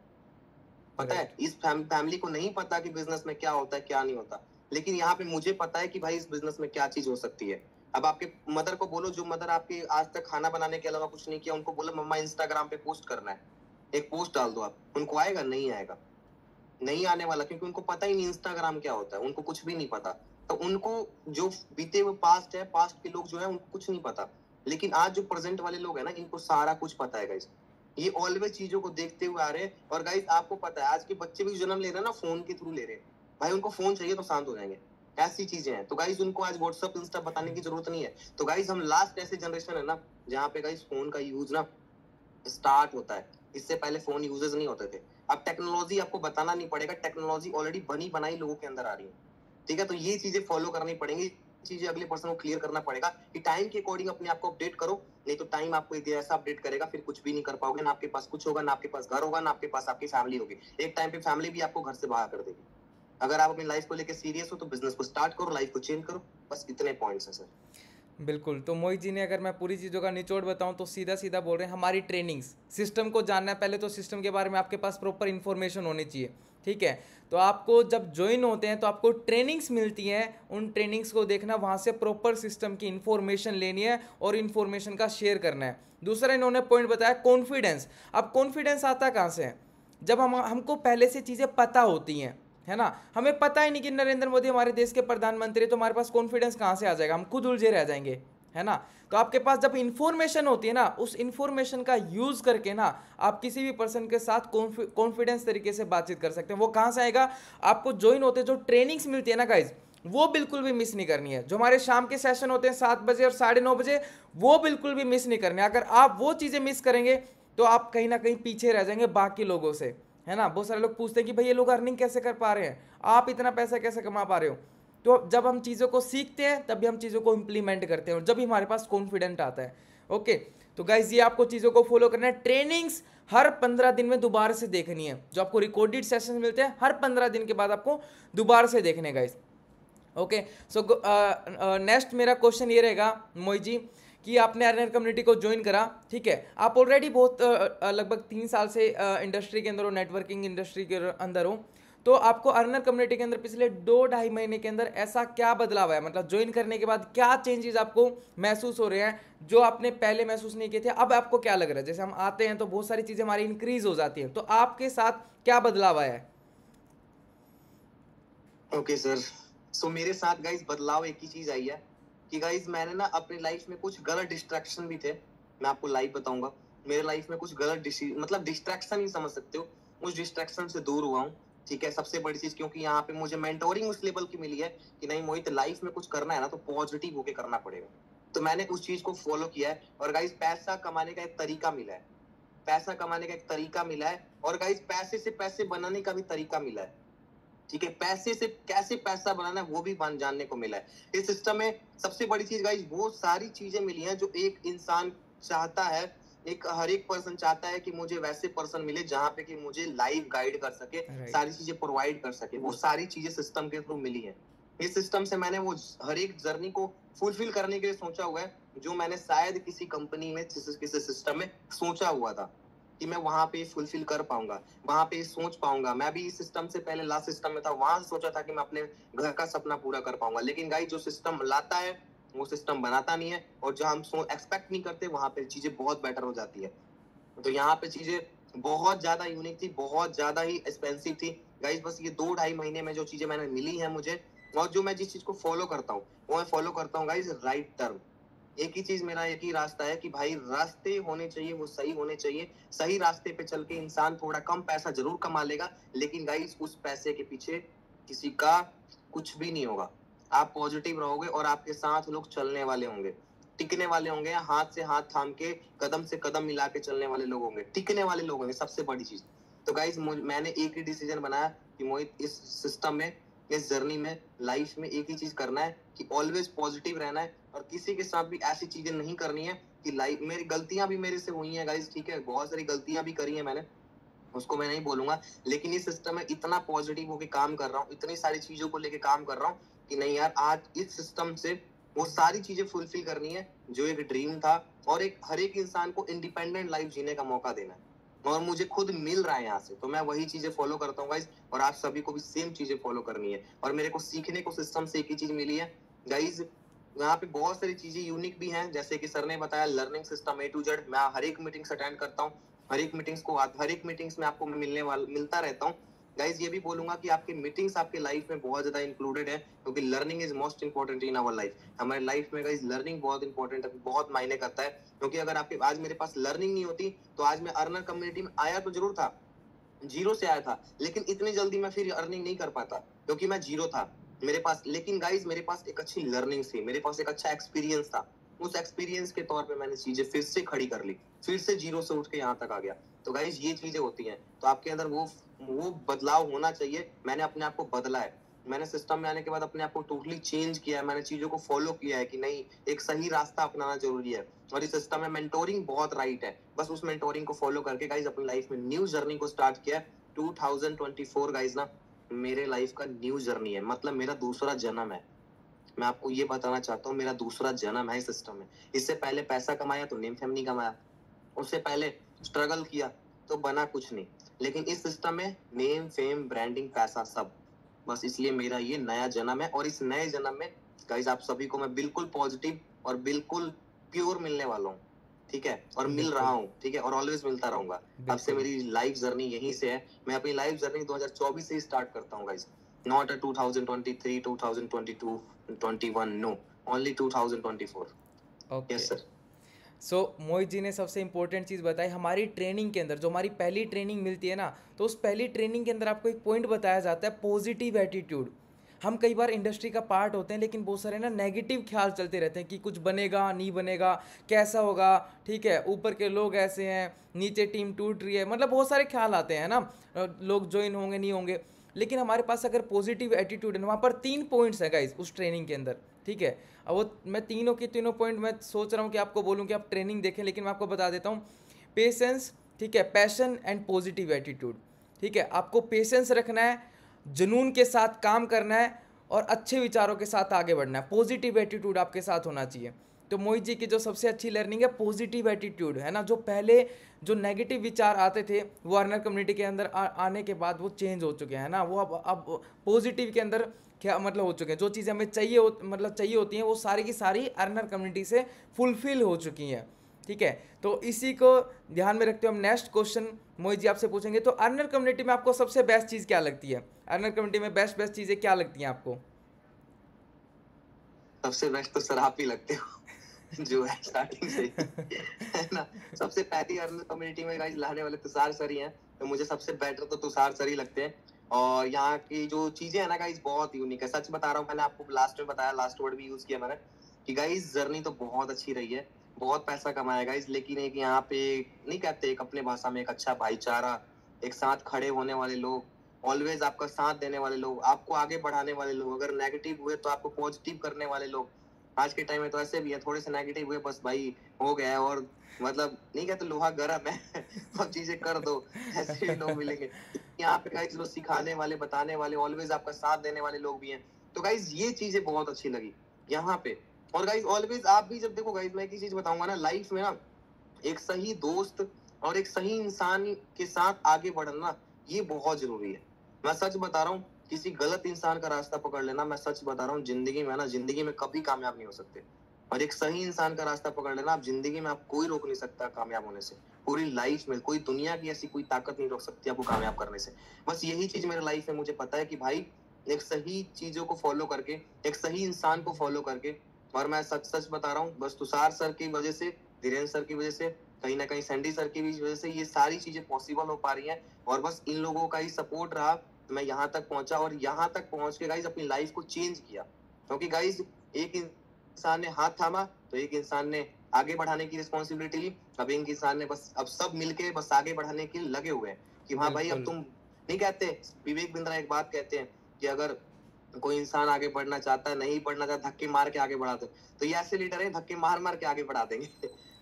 पता है, इस फैमिली को नहीं पता कि बिजनेस में क्या होता है क्या नहीं होता, लेकिन यहाँ पे मुझे पता है कि भाई इस बिजनेस में क्या चीज हो सकती है। अब आपके मदर को बोलो, जो मदर आपके आज तक खाना बनाने के अलावा कुछ नहीं किया, उनको बोलो मम्मा इंस्टाग्राम पे पोस्ट करना है, एक पोस्ट डाल दो आप, उनको आएगा? नहीं आएगा, नहीं आने वाला, क्योंकि उनको पता ही नहीं इंस्टाग्राम क्या होता है, उनको कुछ भी नहीं पता। तो उनको जो बीते हुए पास्ट है, पास्ट के लोग जो है उनको कुछ नहीं पता, लेकिन आज जो प्रेजेंट वाले लोग हैं ना, इनको सारा कुछ पता है गाइस। ये ऑलवेज चीजों को देखते हुए आ रहे हैं। और गाइस आपको पता है आज के बच्चे भी जन्म ले रहे हैं ना फोन के थ्रू ले रहे हैं। भाई उनको फोन चाहिए तो शांत हो जाएंगे, ऐसी चीजें हैं। तो गाइस उनको आज व्हाट्सएप इंस्टा बताने की जरूरत नहीं है। तो गाइस हम लास्ट ऐसे जनरेशन है ना जहाँ पे गाइस फोन का यूज ना स्टार्ट होता है। इससे पहले फोन यूजेस नहीं होते थे। अब टेक्नोलॉजी आपको बताना नहीं पड़ेगा, टेक्नोलॉजी ऑलरेडी बनी बनाई लोगों के अंदर आ रही है। ठीक है, तो ये चीजें फॉलो करनी पड़ेंगी, चीजें अगले पर्सन को क्लियर करना पड़ेगा कि टाइम के अकॉर्डिंग अपने आप को अपडेट करो, नहीं तो टाइम आपको ऐसा अपडेट करेगा फिर कुछ भी नहीं कर पाओगे। ना आपके पास कुछ होगा, ना आपके पास घर होगा, ना आपके पास आपकी फैमिली होगी। एक टाइम पे फैमिली भी आपको घर से बाहर कर देगी। अगर आप अपनी लाइफ को लेकर सीरियस हो तो बिजनेस को स्टार्ट करो, लाइफ को चेंज करो। बस इतने पॉइंट्स हैं सर। बिल्कुल। तो मोहित जी ने अगर मैं पूरी चीज़ों का निचोड़ बताऊं तो सीधा सीधा बोल रहे हैं हमारी ट्रेनिंग्स, सिस्टम को जानना है पहले, तो सिस्टम के बारे में आपके पास प्रॉपर इन्फॉर्मेशन होनी चाहिए। ठीक है, तो आपको जब ज्वाइन होते हैं तो आपको ट्रेनिंग्स मिलती हैं, उन ट्रेनिंग्स को देखना, वहाँ से प्रॉपर सिस्टम की इन्फॉर्मेशन लेनी है और इन्फॉर्मेशन का शेयर करना है। दूसरा इन्होंने पॉइंट बताया कॉन्फिडेंस। अब कॉन्फिडेंस आता कहाँ से है? जब हमको पहले से चीज़ें पता होती हैं, है ना। हमें पता ही नहीं कि नरेंद्र मोदी हमारे देश के प्रधानमंत्री, तो हमारे पास कॉन्फिडेंस कहाँ से आ जाएगा? हम खुद उलझे रह जाएंगे, है ना। तो आपके पास जब इंफॉर्मेशन होती है ना, उस इंफॉर्मेशन का यूज करके ना आप किसी भी पर्सन के साथ कॉन्फिडेंस तरीके से बातचीत कर सकते हैं। वो कहाँ से आएगा? आपको ज्वाइन होते जो ट्रेनिंग्स मिलती है ना गाइज, वो बिल्कुल भी मिस नहीं करनी है। जो हमारे शाम के सेशन होते हैं 7 बजे और 9:30 बजे, वो बिल्कुल भी मिस नहीं करने। अगर आप वो चीज़ें मिस करेंगे तो आप कहीं ना कहीं पीछे रह जाएंगे बाकी लोगों से, है ना। बहुत सारे लोग पूछते हैं कि भाई ये लोग अर्निंग कैसे कर पा रहे हैं, आप इतना पैसा कैसे कमा पा रहे हो। तो जब हम चीज़ों को सीखते हैं तभी हम चीज़ों को इम्प्लीमेंट करते हैं और जब भी हमारे पास कॉन्फिडेंट आता है। ओके, तो गाइज ये आपको चीज़ों को फॉलो करना है। ट्रेनिंग्स हर 15 दिन में दोबारा से देखनी है। जो आपको रिकॉर्डेड सेशन मिलते हैं हर 15 दिन के बाद आपको दोबारा से देखने गाइज। ओके, सो नेक्स्ट मेरा क्वेश्चन ये रहेगा मोहित जी कि आपने अर्नर कम्युनिटी को ज्वाइन करा, ठीक है, आप ऑलरेडी बहुत लगभग 3 साल से इंडस्ट्री के अंदर हो, नेटवर्किंग इंडस्ट्री के अंदर हो, तो आपको अर्नर कम्युनिटी के अंदर पिछले 2-2.5 महीने के अंदर ऐसा क्या बदलाव है, मतलब ज्वाइन करने के बाद क्या चेंजेस आपको महसूस हो रहे हैं जो आपने पहले महसूस नहीं किए थे? अब आपको क्या लग रहा है? जैसे हम आते हैं तो बहुत सारी चीज़ें हमारी इंक्रीज हो जाती हैं, तो आपके साथ क्या बदलाव आया है? ओके सर, सो मेरे साथ गाइस बदलाव एक ही चीज आई है कि गाइस मैंने ना अपनी लाइफ में कुछ गलत डिस्ट्रैक्शन भी थे। मैं आपको लाइव बताऊंगा, मेरे लाइफ में कुछ गलत मतलब डिस्ट्रैक्शन ही समझ सकते हो, उस डिस्ट्रैक्शन से दूर हुआ हूँ। ठीक है, सबसे बड़ी चीज क्योंकि यहाँ पे मुझे मेंटोरिंग उस लेवल की मिली है कि नहीं मोहित, लाइफ में कुछ करना है ना तो पॉजिटिव होके करना पड़ेगा। तो मैंने उस चीज को फॉलो किया है और गाइस पैसा कमाने का एक तरीका मिला है, पैसा कमाने का एक तरीका मिला है और गाइस पैसे से पैसे बनाने का भी तरीका मिला है। ठीक है, पैसे से कैसे पैसा बनाना है वो भी जानने को मिला है इस सिस्टम में। सबसे बड़ी चीज गाइस वो सारी चीजें मिली हैं जो एक इंसान चाहता है, एक हर एक पर्सन चाहता है कि मुझे वैसे पर्सन मिले जहां पे कि मुझे लाइव गाइड कर सके, सारी चीजें प्रोवाइड कर सके। वो सारी चीजें सिस्टम के थ्रू मिली है। इस सिस्टम से मैंने वो हर एक जर्नी को फुलफिल करने के लिए सोचा हुआ है जो मैंने शायद किसी कंपनी में किसी सिस्टम में सोचा हुआ था कि मैं वहां पे फुलफिल कर पाऊंगा, वहां पे सोच पाऊंगा। मैं भी इस सिस्टम से पहले लास्ट सिस्टम में था, वहां सोचा था कि मैं अपने घर का सपना पूरा कर पाऊंगा। लेकिन गाइस जो सिस्टम लाता है वो सिस्टम बनाता नहीं है और जो हम एक्सपेक्ट नहीं करते वहां पे चीजें बहुत बेटर हो जाती है। तो यहाँ पे चीजें बहुत ज्यादा यूनिक थी, बहुत ज्यादा ही एक्सपेंसिव थी गाइस। बस ये 2-2.5 महीने में जो चीजें मैंने मिली है मुझे, और जो मैं जिस चीज को फॉलो करता हूँ वो मैं फॉलो करता हूँ गाइस राइट टर्म। एक ही चीज मेरा एक ही रास्ता है कि भाई रास्ते होने चाहिए, वो सही होने चाहिए। सही रास्ते पे चल के इंसान थोड़ा कम पैसा जरूर कमा लेगा, लेकिन गाइस उस पैसे के पीछे किसी का कुछ भी नहीं होगा। आप पॉजिटिव रहोगे और आपके साथ लोग चलने वाले होंगे, टिकने वाले होंगे, हाथ से हाथ थाम के कदम से कदम मिला के चलने वाले लोग होंगे, टिकने वाले लोग होंगे, सबसे बड़ी चीज। तो गाइस मैंने एक ही डिसीजन बनाया कि मोहित इस सिस्टम में, इस जर्नी में, लाइफ में एक ही चीज करना है कि ऑलवेज पॉजिटिव रहना है और किसी के साथ भी ऐसी चीजें नहीं करनी है कि लाइफ मेरी गलतियां भी मेरे से हुई हैं गाइस, ठीक है, बहुत सारी गलतियां भी करी है मैंने, उसको मैं नहीं बोलूंगा। लेकिन ये सिस्टम में इतना पॉजिटिव होके काम कर रहा हूँ, इतनी सारी चीजों को लेके काम कर रहा हूँ कि नहीं यार, आज इस सिस्टम से वो सारी चीजें फुलफिल करनी है जो एक ड्रीम था और एक हर एक इंसान को इंडिपेंडेंट लाइफ जीने का मौका देना है और मुझे खुद मिल रहा है यहाँ से। तो मैं वही चीजें फॉलो करता हूँ गाइस और आप सभी को भी सेम चीजें फॉलो करनी है। और मेरे को सीखने को सिस्टम से एक ही चीज मिली है गाइस, यहाँ पे बहुत सारी चीजें यूनिक भी हैं, जैसे कि सर ने बताया learning system A to Z। मैं हर एक मीटिंग्स अटेंड करता हूँ, हर एक मीटिंग्स में आपको मिलता रहता हूँ। गाइज ये भी बोलूंगा कि आपकी मीटिंग्स आपके लाइफ में बहुत ज्यादा इंक्लूडेड है, क्योंकि learning is most important in our life. हमारे लाइफ में गाइज लर्निंग बहुत इंपॉर्टेंट है, बहुत मायने करता है। क्योंकि अगर आपके आज मेरे पास लर्निंग नहीं होती तो आज मैं अर्नर कम्युनिटी में आया तो जरूर था, जीरो से आया था, लेकिन इतनी जल्दी मैं फिर अर्निंग नहीं कर पाता क्योंकि मैं जीरो था मेरे पास। लेकिन गाइज मेरे पास एक अच्छी लर्निंग थी, मेरे पास एक अच्छा एक्सपीरियंस था। उस एक्सपीरियंस के तौर पे मैंने चीजें फिर से खड़ी कर ली, फिर से जीरो से उठ के यहाँ तक आ गया। तो गाइज ये चीजें होती हैं, तो आपके अंदर वो बदलाव होना चाहिए। मैंने अपने आप को बदला है, मैंने सिस्टम में आने के बाद अपने आप को टोटली चेंज किया है, मैंने चीजों को फॉलो किया है कि नहीं, एक सही रास्ता अपनाना जरूरी है। और इस सिस्टम में मेंटोरिंग बहुत राइट है, बस उस मेंटोरिंग को फॉलो करके गाइज अपनी लाइफ में न्यू जर्नी को स्टार्ट किया है। 2024 गाइज ना मेरे लाइफ का न्यू जर्नी है, मतलब मेरा दूसरा जन्म है। मैं आपको ये बताना चाहता हूँ, मेरा दूसरा जन्म है इस सिस्टम में। इससे पहले पैसा कमाया तो नेम फेम नहीं कमाया, उससे पहले स्ट्रगल किया तो बना कुछ नहीं, लेकिन इस सिस्टम में नेम फेम ब्रांडिंग पैसा सब, बस इसलिए मेरा ये नया जन्म है। और इस नए जन्म में गाइस आप सभी को मैं बिल्कुल पॉजिटिव और बिल्कुल प्योर मिलने वाला हूँ, ठीक है, और मिल रहा हूँ, ठीक है, और ऑलवेज मिलता रहूंगा। अब से मेरी लाइफ जर्नी यहीं से है, मैं अपनी लाइफ जर्नी 2024 से ही स्टार्ट करता हूँ guys, not a 2023 2022 21, no, only 2024। Okay. Yes sir. So Mohit ji ने सबसे इम्पोर्टेंट चीज़ बताई, हमारी ट्रेनिंग के अंदर जो हमारी पहली ट्रेनिंग मिलती है ना, तो उस पहली ट्रेनिंग के अंदर आपको एक पॉइंट बताया जाता है, पॉजिटिव एटीट्यूड। हम कई बार इंडस्ट्री का पार्ट होते हैं लेकिन बहुत सारे ना नेगेटिव ख्याल चलते रहते हैं कि कुछ बनेगा नहीं बनेगा, कैसा होगा, ठीक है, ऊपर के लोग ऐसे हैं, नीचे टीम टूट रही है, मतलब बहुत सारे ख्याल आते हैं ना, लोग ज्वाइन होंगे नहीं होंगे। लेकिन हमारे पास अगर पॉजिटिव एटीट्यूड है, वहाँ पर 3 पॉइंट्स हैं गाइस उस ट्रेनिंग के अंदर, ठीक है। अब वो मैं तीनों के तीनों पॉइंट मैं सोच रहा हूँ कि आपको बोलूँ कि आप ट्रेनिंग देखें, लेकिन मैं आपको बता देता हूँ। पेशेंस, ठीक है, पैशन एंड पॉजिटिव एटीट्यूड, ठीक है। आपको पेशेंस रखना है, जुनून के साथ काम करना है और अच्छे विचारों के साथ आगे बढ़ना है, पॉजिटिव एटीट्यूड आपके साथ होना चाहिए। तो मोहित जी की जो सबसे अच्छी लर्निंग है पॉजिटिव एटीट्यूड है ना, जो पहले जो नेगेटिव विचार आते थे वो अर्नर कम्युनिटी के अंदर आने के बाद वो चेंज हो चुके हैं ना, वो अब पॉजिटिव के अंदर क्या मतलब हो चुके हैं, जो चीज़ें हमें चाहिए होती हैं वो सारी की सारी अर्नर कम्युनिटी से फुलफिल हो चुकी हैं, ठीक है। तो इसी को ध्यान में रखते हुए हम नेक्स्ट क्वेश्चन मोहित जी आपसे पूछेंगे, तो अर्नर कम्युनिटी में आपको सबसे बेस्ट चीज़ क्या लगती है? अर्नर कम्युनिटी में बेस्ट चीज़ें क्या लगती हैं आपको? सबसे बेस्ट तो सर आप ही लगते हो जो है स्टार्टिंग से है ना। सबसे पहली अर्नर कम्युनिटी में गाइस लाने वाले तुषार सर ही हैं, तो मुझे सबसे बेटर तो तुषार सर ही लगते हैं। और यहाँ की जो चीजें है ना गाइस बहुत यूनिक है, सच बता रहा हूँ। मैंने आपको लास्ट में बताया, लास्ट वर्ड भी यूज किया मैंने कि गाइस जर्नी तो बहुत अच्छी रही है, बहुत पैसा कमाया गाइस, लेकिन एक यहाँ पे नहीं कहते, एक अपने भाषा में एक अच्छा भाईचारा, एक साथ खड़े होने वाले लोग, ऑलवेज आपका साथ देने वाले लोग, आपको आगे बढ़ाने वाले लोग, अगर नेगेटिव हुए तो आपको पॉजिटिव करने वाले लोग। आज के टाइम में तो ऐसे भी है, थोड़े से नेगेटिव हुए बस भाई हो गया है, और मतलब नहीं कहते लोहा गर्म है अब चीजें कर दो, ऐसे भी लोग मिलेंगे। यहाँ पे गाइस जो सिखाने वाले, बताने वाले, ऑलवेज आपका साथ देने वाले लोग भी हैं। तो गाइस ये चीजें बहुत अच्छी लगी यहाँ पे। और गाइस ऑलवेज आप भी जब देखो गाइस, मैं एक चीज बताऊंगा ना, लाइफ में ना एक सही दोस्त और एक सही इंसान के साथ आगे बढ़ना ये बहुत जरूरी है। मैं सच बता रहा हूँ, किसी गलत इंसान का रास्ता पकड़ लेना, मैं सच बता रहा हूँ, जिंदगी में ना, जिंदगी में कभी कामयाब नहीं हो सकते। और एक सही इंसान का रास्ता पकड़ लेना, आप जिंदगी में आप कोई रोक नहीं सकता कामयाब होने से। पूरी लाइफ में कोई दुनिया की ऐसी कोई ताकत नहीं रोक सकती आपको कामयाब करने से। बस यही चीज मेरे लाइफ में मुझे पता है कि भाई एक सही चीजों को फॉलो करके, एक सही इंसान को फॉलो करके, और मैं सच सच बता रहा हूँ, बस तुषार सर की वजह से, धीरेन्द्र सर की वजह से, कहीं ना कहीं सैंडी सर की वजह से ये सारी चीजें पॉसिबल हो पा रही हैं। और बस इन लोगों का ही सपोर्ट रहा, मैं यहाँ तक पहुंचा, और यहाँ तक पहुंच के गाइज अपनी लाइफ को चेंज किया। क्योंकि गाइज एक इंसान ने हाथ थामा तो एक इंसान ने आगे बढ़ाने की रिस्पॉन्सिबिलिटी ली, अब एक इंसान ने बस, अब सब मिलके बस आगे बढ़ाने के लगे हुए हैं कि हाँ भाई अब तुम नहीं कहते, विवेक बिंद्रा एक बात कहते हैं कि अगर कोई इंसान आगे बढ़ना चाहता है, नहीं बढ़ना चाहता, धक्के मार के आगे बढ़ा दो। तो ये ऐसे लीडर है, धक्के मार मार के आगे बढ़ा देंगे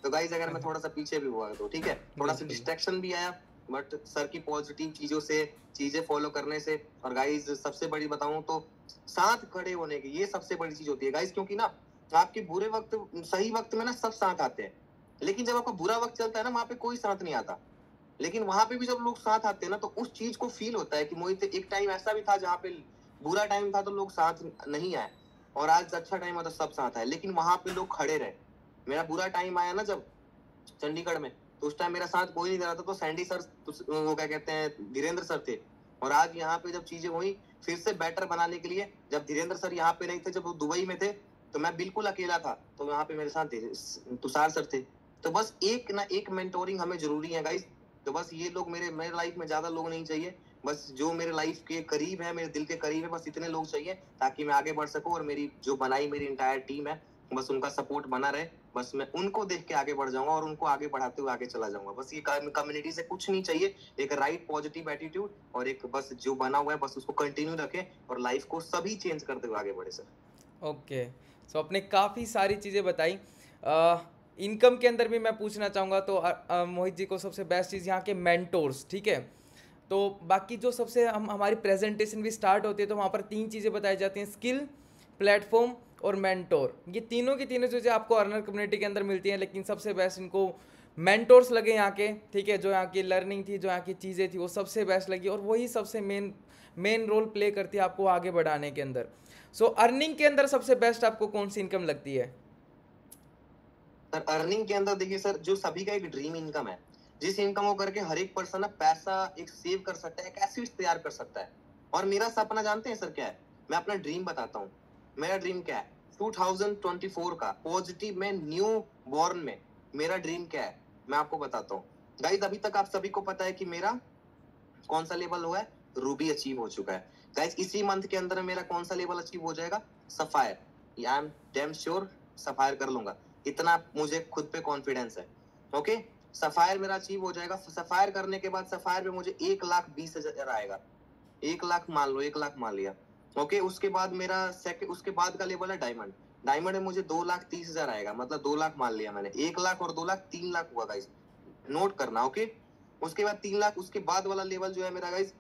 तो गाइज अगर मैं थोड़ा सा पीछे भी हुआ तो ठीक है, थोड़ा सा डिस्ट्रैक्शन भी आया, बट सर की पॉजिटिव चीजों से, चीजें फॉलो करने से, और गाइज सबसे बड़ी बताऊं तो साथ खड़े होने की, ये सबसे बड़ी चीज होती है गाइज। क्योंकि ना आपके बुरे वक्त, सही वक्त में ना सब साथ आते हैं, लेकिन जब आपका बुरा वक्त चलता है ना, वहां पे कोई साथ नहीं आता। लेकिन वहां पे भी जब लोग साथ आते हैं ना, तो उस चीज को फील होता है कि मोहित एक टाइम ऐसा भी था जहाँ पे बुरा टाइम था तो लोग साथ नहीं आए, और आज अच्छा टाइम है तो सब साथ आए, लेकिन वहां पे लोग खड़े रहे। मेरा बुरा टाइम आया ना जब चंडीगढ़ में, तो उस टाइम मेरा साथ कोई नहीं दे रहा था, तो सैंडी सर, वो क्या कहते हैं, धीरेन्द्र सर थे, और आज यहाँ पे जब चीजें हुई फिर से बेटर बनाने के लिए, जब धीरेन्द्र सर यहाँ पे नहीं थे, जब वो दुबई में थे, तो मैं बिल्कुल अकेला था, तो यहाँ पे मेरे साथ तुषार सर थे। तो बस एक ना एक मेंटोरिंग हमें जरूरी है गाइस। तो बस ये लोग मेरे लाइफ में ज्यादा लोग नहीं चाहिए, बस जो मेरे लाइफ के करीब है, मेरे दिल के करीब है, बस इतने लोग चाहिए ताकि मैं आगे बढ़ सकूं। और मेरी जो बनाई मेरी इंटायर टीम है, बस उनका सपोर्ट बना रहे, बस मैं उनको देख के आगे बढ़ जाऊंगा और उनको आगे बढ़ाते हुए आगे चला जाऊंगा। बस ये कम्युनिटी से कुछ नहीं चाहिए, एक राइट पॉजिटिव एटीट्यूड और एक बस जो बना हुआ है बस उसको कंटिन्यू रखें और लाइफ को सभी चेंज करते हुए आगे बढ़े सर। ओके, सो आपने काफ़ी सारी चीज़ें बताई। इनकम के अंदर भी मैं पूछना चाहूँगा, तो मोहित जी को सबसे बेस्ट चीज़ यहाँ के मेंटोर्स, ठीक है। तो बाकी जो सबसे हमारी प्रेजेंटेशन भी स्टार्ट होती है तो वहाँ पर 3 चीज़ें बताई जाती हैं, स्किल, प्लेटफॉर्म और मेंटोर। ये तीनों की तीनों चीज़ें आपको अर्नर कम्युनिटी के अंदर मिलती हैं, लेकिन सबसे बेस्ट इनको मेंटोर्स लगे यहाँ के, ठीक है। जो यहाँ की लर्निंग थी, जो यहाँ की चीज़ें थी, वो सबसे बेस्ट लगी और वही सबसे मेन रोल प्ले करती है आपको आगे बढ़ाने के अंदर। सो अर्निंग के अंदर सबसे बेस्ट आपको कौन सी इनकम लगती है? सर अर्निंग के अंदर देखिए सर, जो सभी का एक ड्रीम इनकम है, जिस इनकम को करके हर एक पर्सन पैसा एक सेव कर सकता है, एक एसेट तैयार कर सकता है। और मेरा सपना जानते हैं सर क्या है? मैं अपना ड्रीम बताता हूँ। मेरा ड्रीम क्या है 2024 का पॉजिटिव में न्यू बॉर्न में मेरा ड्रीम क्या है मैं आपको बताता हूँ। गाइस अभी तक आप सभी को पता है कि मेरा कौन सा लेवल हुआ है, रूबी अचीव हो चुका है। गाइस इसी मंथ के अंदर मेरा कौन सा लेवल अचीव हो जाएगा, sapphire. I am damn sure sapphire कर लूंगा, इतना मुझे खुद पे कॉन्फिडेंस है। ओके, सफायर मेरा अचीव हो जाएगा। सफायर करने के बाद सफायर पे मुझे 1,20,000 आएगा, 1 लाख मान लो, 1 लाख मान लिया। ओके, उसके बाद मेरा उसके बाद का लेवल है डायमंड। डायमंड में मुझे 2,30,000 आएगा, मतलब 2 लाख मान लिया मैंने। 1 लाख और 2 लाख 3 लाख हुआ गाइस, नोट करना। ओके, उसके बाद 3 लाख, उसके बाद वाला लेवल जो है मेरा guys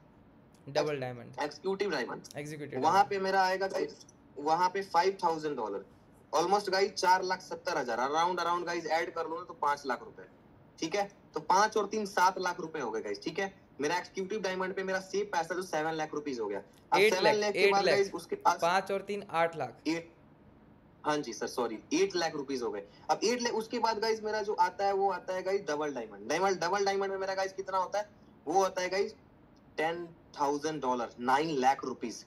double diamond, executive diamond, executive. वहां पे मेरा आएगा गाइस, वहां पे $5,000 almost guys 4,70,000 around guys add कर लो ना तो 5 लाख रुपए, ठीक है। तो 5 और 3 7 लाख रुपए हो गए गाइस, ठीक है। मेरा एक्जीक्यूटिव डायमंड पे मेरा सेव पैसा जो 7 लाख रुपीस हो गया। अब 7 लाख के बाद गाइस उसके पास 5 और 3 8 लाख, हाँ जी सर सॉरी 8 लाख रुपीस हो गए। अब 8 लाख, उसके बाद गाइस मेरा जो आता है वो आता है guys double diamond. Double diamond में मेरा गाइस कितना होता है, वो होता है गाइस $10,000, 9 लाख रुपीस।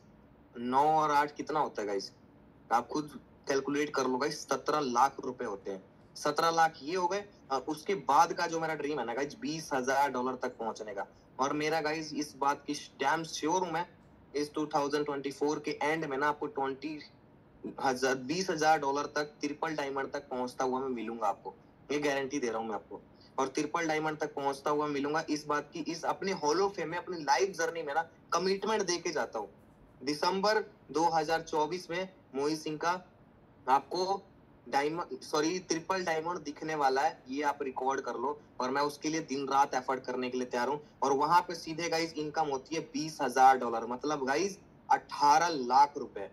9 और 8 कितना होता है गाइस, आप खुद कैलकुलेट कर लो गाइस, 17 लाख रुपए होते हैं। 17 लाख ये हो गए। उसके बाद का जो मेरा ड्रीम है ना गाइस $20,000 तक पहुंचने का। और मेरा गाइस इस बात की डैम श्योर हूं मैं, इस 2024 के एंड में ना आपको $20,000 तक ट्रिपल डायमंड तक पहुंचता हुआ मैं मिलूंगा आपको, ये गारंटी दे रहा हूं मैं आपको। और ट्रिपल डायमंड तक पहुंचता हुआ मिलूंगा, इस बात की इस अपने हॉल ऑफ फेम में अपनी लाइफ जर्नी में ना कमिटमेंट दे के जाता हूँ। दिसंबर 2024 में मोहित सिंह का आपको ट्रिपल डायमंड दिखने वाला है, ये आप रिकॉर्ड कर लो। और मैं उसके लिए दिन रात एफर्ट करने के लिए तैयार हूँ। और वहां पे सीधे गाइस इनकम होती है $20,000, मतलब गाइस 18 लाख रुपए।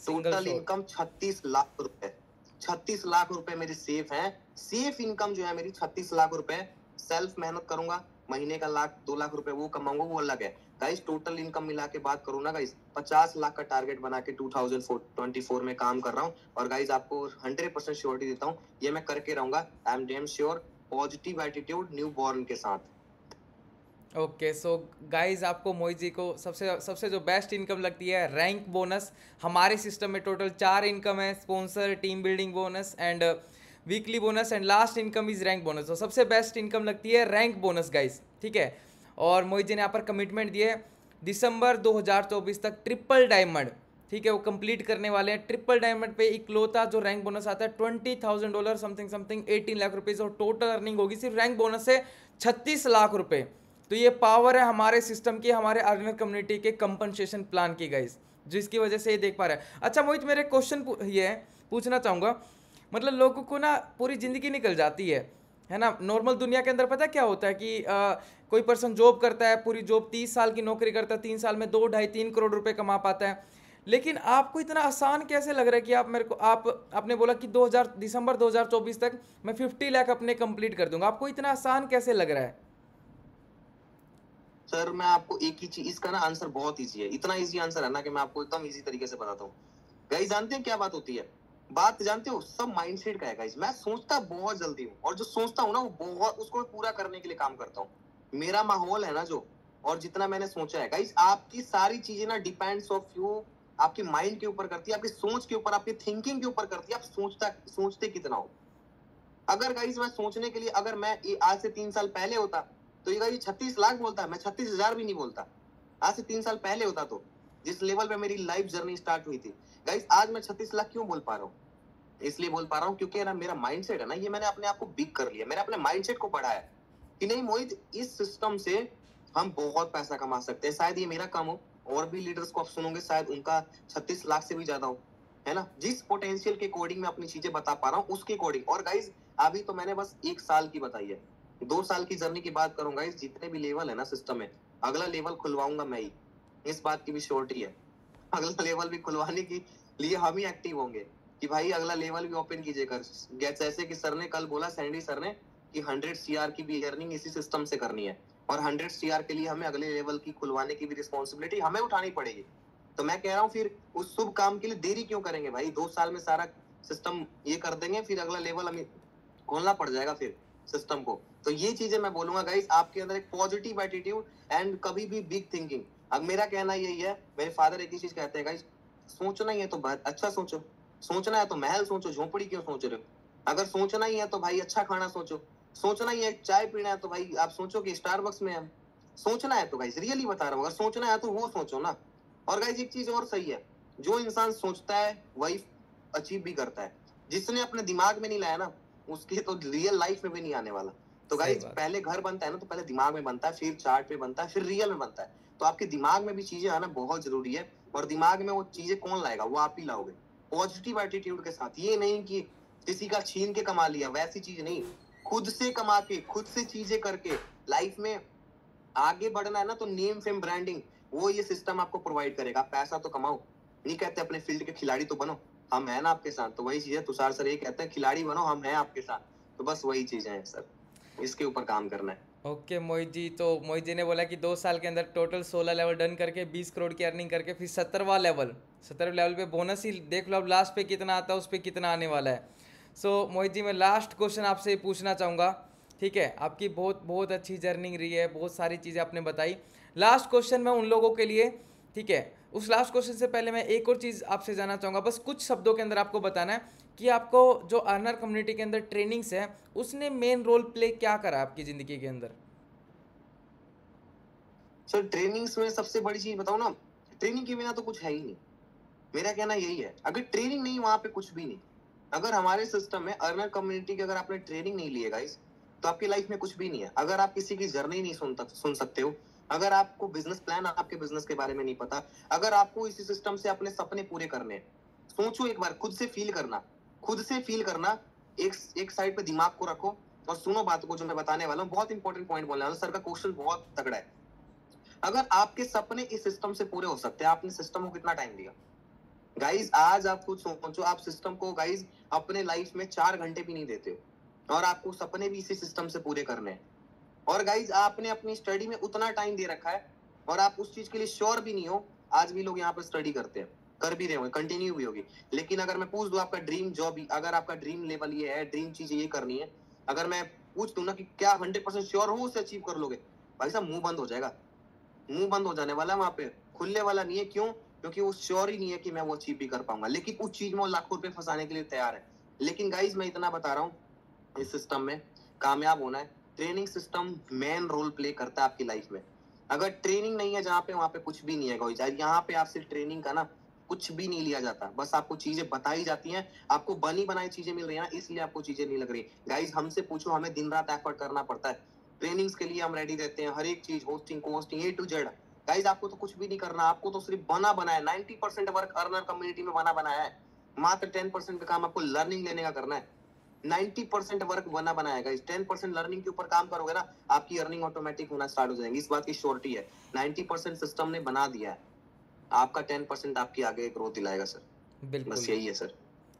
टोटल इनकम 36 लाख रुपए। 36 लाख रुपए मेरे सेफ हैं। सेफ इनकम जो है मेरी 36 लाख रुपए। सेल्फ मेहनत करूंगा, महीने का 1-2 लाख रुपए वो कमाऊंगा, वो अलग है गाइस। टोटल इनकम मिला के बात करूँ ना गाइस, 50 लाख का टारगेट बना के 2024 में काम कर रहा हूँ। और गाइस आपको 100% श्योरिटी देता हूँ, ये मैं करके रहूंगा। I am damn sure, positive attitude new born के साथ। ओके, सो गाइज आपको मोहित जी को सबसे जो बेस्ट इनकम लगती है रैंक बोनस। हमारे सिस्टम में टोटल 4 इनकम है, sponsor, team building bonus and weekly bonus and last income is rank bonus. तो सबसे बेस्ट इनकम लगती है रैंक बोनस गाइज, ठीक है। और मोहित जी ने यहाँ पर कमिटमेंट दिए दिसंबर 2024 तक ट्रिपल डायमंड, ठीक है, वो कंप्लीट करने वाले हैं। ट्रिपल डायमंड पे इकलौता जो रैंक बोनस आता है $20,000 समथिंग 18 लाख रुपीज़। और टोटल अर्निंग होगी सिर्फ रैंक बोनस से 36 लाख रुपए। तो ये पावर है हमारे सिस्टम की, हमारे अर्नर कम्युनिटी के कंपनसेशन प्लान की गाइस, जिसकी वजह से ये देख पा रहा है। अच्छा मोहित, मेरे क्वेश्चन ये पूछना चाहूँगा, मतलब लोगों को ना पूरी ज़िंदगी निकल जाती है ना। नॉर्मल दुनिया के अंदर पता क्या होता है कि कोई पर्सन जॉब करता है, पूरी जॉब 30 साल की नौकरी करता है, 3 साल में 2, 2.5, 3 करोड़ रुपए कमा पाता है। लेकिन आपको इतना आसान कैसे लग रहा है कि आपने बोला कि दिसंबर 2024 तक मैं 50 लाख अपने कंप्लीट कर दूंगा। आपको इतना आसान कैसे लग रहा है? सर मैं आपको एक ही चीज, इसका ना आंसर बहुत इजी है। इतना इजी आंसर है ना कि मैं आपको एकदम इजी तरीके से बताता हूँ। गाइस जानते हैं क्या बात होती है? बात जानते हो, सब माइंडसेट का है गाइस। मैं सोचता बहुत जल्दी हूँ, और जो सोचता हूँ ना वो बहुत उसको पूरा करने के लिए काम करता हूँ। मेरा माहौल है ना जो, और जितना मैंने सोचा है गाइस, आपकी सारी चीजें ना डिपेंड्स ऑफ यू, आपके माइंड के ऊपर करती है, आपकी सोच के ऊपर, आपकी थिंकिंग के ऊपर करती है, आप सोचते कितना हो। अगर गाइस मैं सोचने के लिए, अगर मैं आज से 3 साल पहले होता तो ये गाइस 36 लाख बोलता, मैं 36,000 भी नहीं बोलता। आज से 3 साल पहले होता तो जिस लेवल पे मेरी लाइफ जर्नी स्टार्ट हुई थी गाइस, आज मैं 36 लाख क्यों बोल पा रहा हूँ? इसलिए बोल पा रहा हूँ क्योंकि ना मेरा माइंडसेट है ना, ये मैंने अपने आप को बिग कर लिया, मैंने अपने माइंडसेट को बढ़ाया कि नहीं मोहित, इस सिस्टम से हम बहुत पैसा कमा सकते हैं। शायद ये मेरा काम हो, और भी लीडर्स को आप सुनोगे शायद उनका 36 लाख से भी ज्यादा हो, है ना। जिस पोटेंशियल के अकॉर्डिंग मैं अपनी चीजें बता पा रहा हूँ उसके अकॉर्डिंग। और गाइज अभी तो मैंने बस 1 साल की बताई है, 2 साल की जर्नी की बात करूंगा, इस जितने भी लेवल है ना सिस्टम में, अगला लेवल खुलवाऊंगा मैं ही, इस बात की भी श्योरिटी है। अगला लेवल भी खुलवाने के लिए हम ही एक्टिव होंगे कि भाई अगला लेवल भी ओपन कीजिएगा। जैसे कि सर ने कल बोला, सैंडी सर ने, कि 100 CR की भी अर्निंग इसी सिस्टम से करनी है, और 100 CR के लिए हमें अगले लेवल की खुलवाने की भी रिस्पॉन्सिबिलिटी हमें उठानी पड़ेगी। तो मैं कह रहा हूँ फिर उस शुभ काम के लिए देरी क्यों करेंगे भाई? 2 साल में सारा सिस्टम ये कर देंगे, फिर अगला लेवल हमें खोलना पड़ जाएगा फिर सिस्टम को। तो ये चीजें मैं बोलूंगा गाइस, आपके अंदर एक पॉजिटिव एटीट्यूड एंड कभी भी बिग थिंकिंग। अब मेरा कहना यही है, मेरे फादर एक ही चीज कहते हैं गाइस, सोचना ही है तो बहुत अच्छा सोचो, सोचना है तो महल सोचो, झोपड़ी क्यों सोच रहे हो? अगर सोचना ही है तो भाई अच्छा खाना सोचो, सोचना ही है चाय पीना है तो भाई आप सोचो कि स्टारबक्स में हम, सोचना है तो गाइस रियली बता रहा हूँ, अगर सोचना है तो वो सोचो ना। और गाइस एक चीज और सही है, जो इंसान सोचता है वही अचीव भी करता है। जिसने अपने दिमाग में नहीं लाया ना, उसके तो रियल लाइफ में भी नहीं आने वाला। तो गाइस पहले घर बनता है ना, तो पहले दिमाग में बनता है, फिर चार्ट पे बनता है, फिर रियल में बनता है। तो आपके दिमाग में भी चीजें आना बहुत जरूरी है, और दिमाग में वो चीजें कौन लाएगा? वो आप ही लाओगे, पॉजिटिव एटीट्यूड के साथ। ये नहीं कि किसी का छीन के कमा लिया, वैसी चीज नहीं, खुद से कमा के, खुद से चीजें करके लाइफ में आगे बढ़ना है ना, तो नेम फेम ब्रांडिंग वो ये सिस्टम आपको प्रोवाइड करेगा। पैसा तो कमाओ, नहीं कहते अपने फील्ड के खिलाड़ी तो बनो, हम है ना आपके साथ। तो वही चीज है, तुषार सर ये कहते हैं खिलाड़ी बनो, हम हैं आपके साथ। तो बस वही चीजें हैं सर, इसके ऊपर काम करना है। ओके मोहित जी, तो मोहित जी ने बोला कि 2 साल के अंदर टोटल 16 लेवल डन करके 20 करोड़ की अर्निंग करके फिर 17वां लेवल पे बोनस ही देख लो अब लास्ट पे कितना आता है, उस पर कितना आने वाला है। सो मोहित जी, मैं लास्ट क्वेश्चन आपसे पूछना चाहूँगा, ठीक है? आपकी बहुत अच्छी जर्नी रही है, बहुत सारी चीज़ें आपने बताई। लास्ट क्वेश्चन मैं उन लोगों के लिए, ठीक है, उस लास्ट क्वेश्चन से पहले मैं एक और चीज़ आपसे जानना चाहूँगा, बस कुछ शब्दों के अंदर आपको बताना है कि आपको जो अर्नर कम्युनिटी के अंदर ट्रेनिंग्स है उसने मेन रोल प्ले क्या करा आपकी ज़िंदगी के अंदर? सर ट्रेनिंग्स में सबसे बड़ी चीज बताऊँ ना, ट्रेनिंग के बिना तो कुछ है ही नहीं। मेरा कहना यही है, अगर ट्रेनिंग नहीं वहाँ पे कुछ भी नहीं। अगर हमारे सिस्टम में अर्नर कम्युनिटी की अगर आपने ट्रेनिंग नहीं ली है गाइस, तो आपकी लाइफ में कुछ भी नहीं है। अगर आप किसी की जर्नी नहीं सुन सकते हो, अगर आपको बिजनेस प्लान, आपके बिजनेस के बारे में नहीं पता, अगर आपको इसी सिस्टम से अपने सपने पूरे करने हैं, सोचो एक बार, खुद से फील करना, एक साइड पे दिमाग को रखो और सुनो बात को जो मैं बताने वाला हूँ। बहुत इंपॉर्टेंट पॉइंट बोलने वाला हूँ, सर का क्वेश्चन बहुत तगड़ा है। अगर आपके सपने इस सिस्टम से पूरे हो सकते हैं, आपने सिस्टम को कितना टाइम दिया? गाइज आज आप खुद सोचो, आप सिस्टम को गाइज अपने लाइफ में 4 घंटे भी नहीं देते हो, और आपको सपने भी इसी सिस्टम से पूरे करने हैं। और गाइज आपने अपनी स्टडी में उतना टाइम दे रखा है, और आप उस चीज के लिए श्योर भी नहीं हो। आज भी लोग यहाँ पर स्टडी करते हैं, कर भी रहे होंगे, कंटिन्यू भी होगी। लेकिन अगर मैं पूछ दूं आपका ड्रीम जॉब, अगर आपका ड्रीम लेवल ये है, ड्रीम चीज ये करनी है, अगर मैं पूछ दूं ना कि क्या 100% श्योर हो उसे अचीव कर लोगे, भाई साहब मुंह बंद हो जाएगा, मुंह बंद हो जाने वाला है, वहां पे खुलने वाला नहीं है। क्यों? क्योंकि वो श्योर ही नहीं है कि मैं वो अचीव भी कर पाऊंगा। लेकिन उस चीज में वो लाखों रुपए फंसाने के लिए तैयार है। लेकिन गाइज मैं इतना बता रहा हूँ, इस सिस्टम में कामयाब होना है, training system main role play करता है आपकी लाइफ में। अगर ट्रेनिंग नहीं है जहाँ पे, वहां पे कुछ भी नहीं है गाइज। यहाँ पे आपसे ट्रेनिंग का ना कुछ भी नहीं लिया जाता, बस आपको चीजें बताई जाती हैं, आपको बनी बनाई चीजें मिल रही है ना, इसलिए आपको चीजें नहीं लग रही। गाइज हमसे पूछो, हमें दिन रात एफर्ट करना पड़ता है, ट्रेनिंग्स के लिए हम रेडी रहते हैं, हर एक चीज, hosting A to Z। Guys आपको तो कुछ भी नहीं करना, आपको तो सिर्फ बना बनाया। 90% वर्क अर्नर कम्युनिटी में बना बनाया है, मात्र 10% का काम आपको लर्निंग लेने का करना है। 90% वर्क बना बनाया है गाइज, 10% लर्निंग के ऊपर काम करोगे ना, आपकी अर्निंग ऑटोमेटिक होना स्टार्ट हो जाएगी। इस बात की श्योरिटी है, 90% सिस्टम ने बना दिया है, आपका 10% आपकी आगे ग्रोथ दिलाएगा सर। बिल्कुल, बस यही है सर।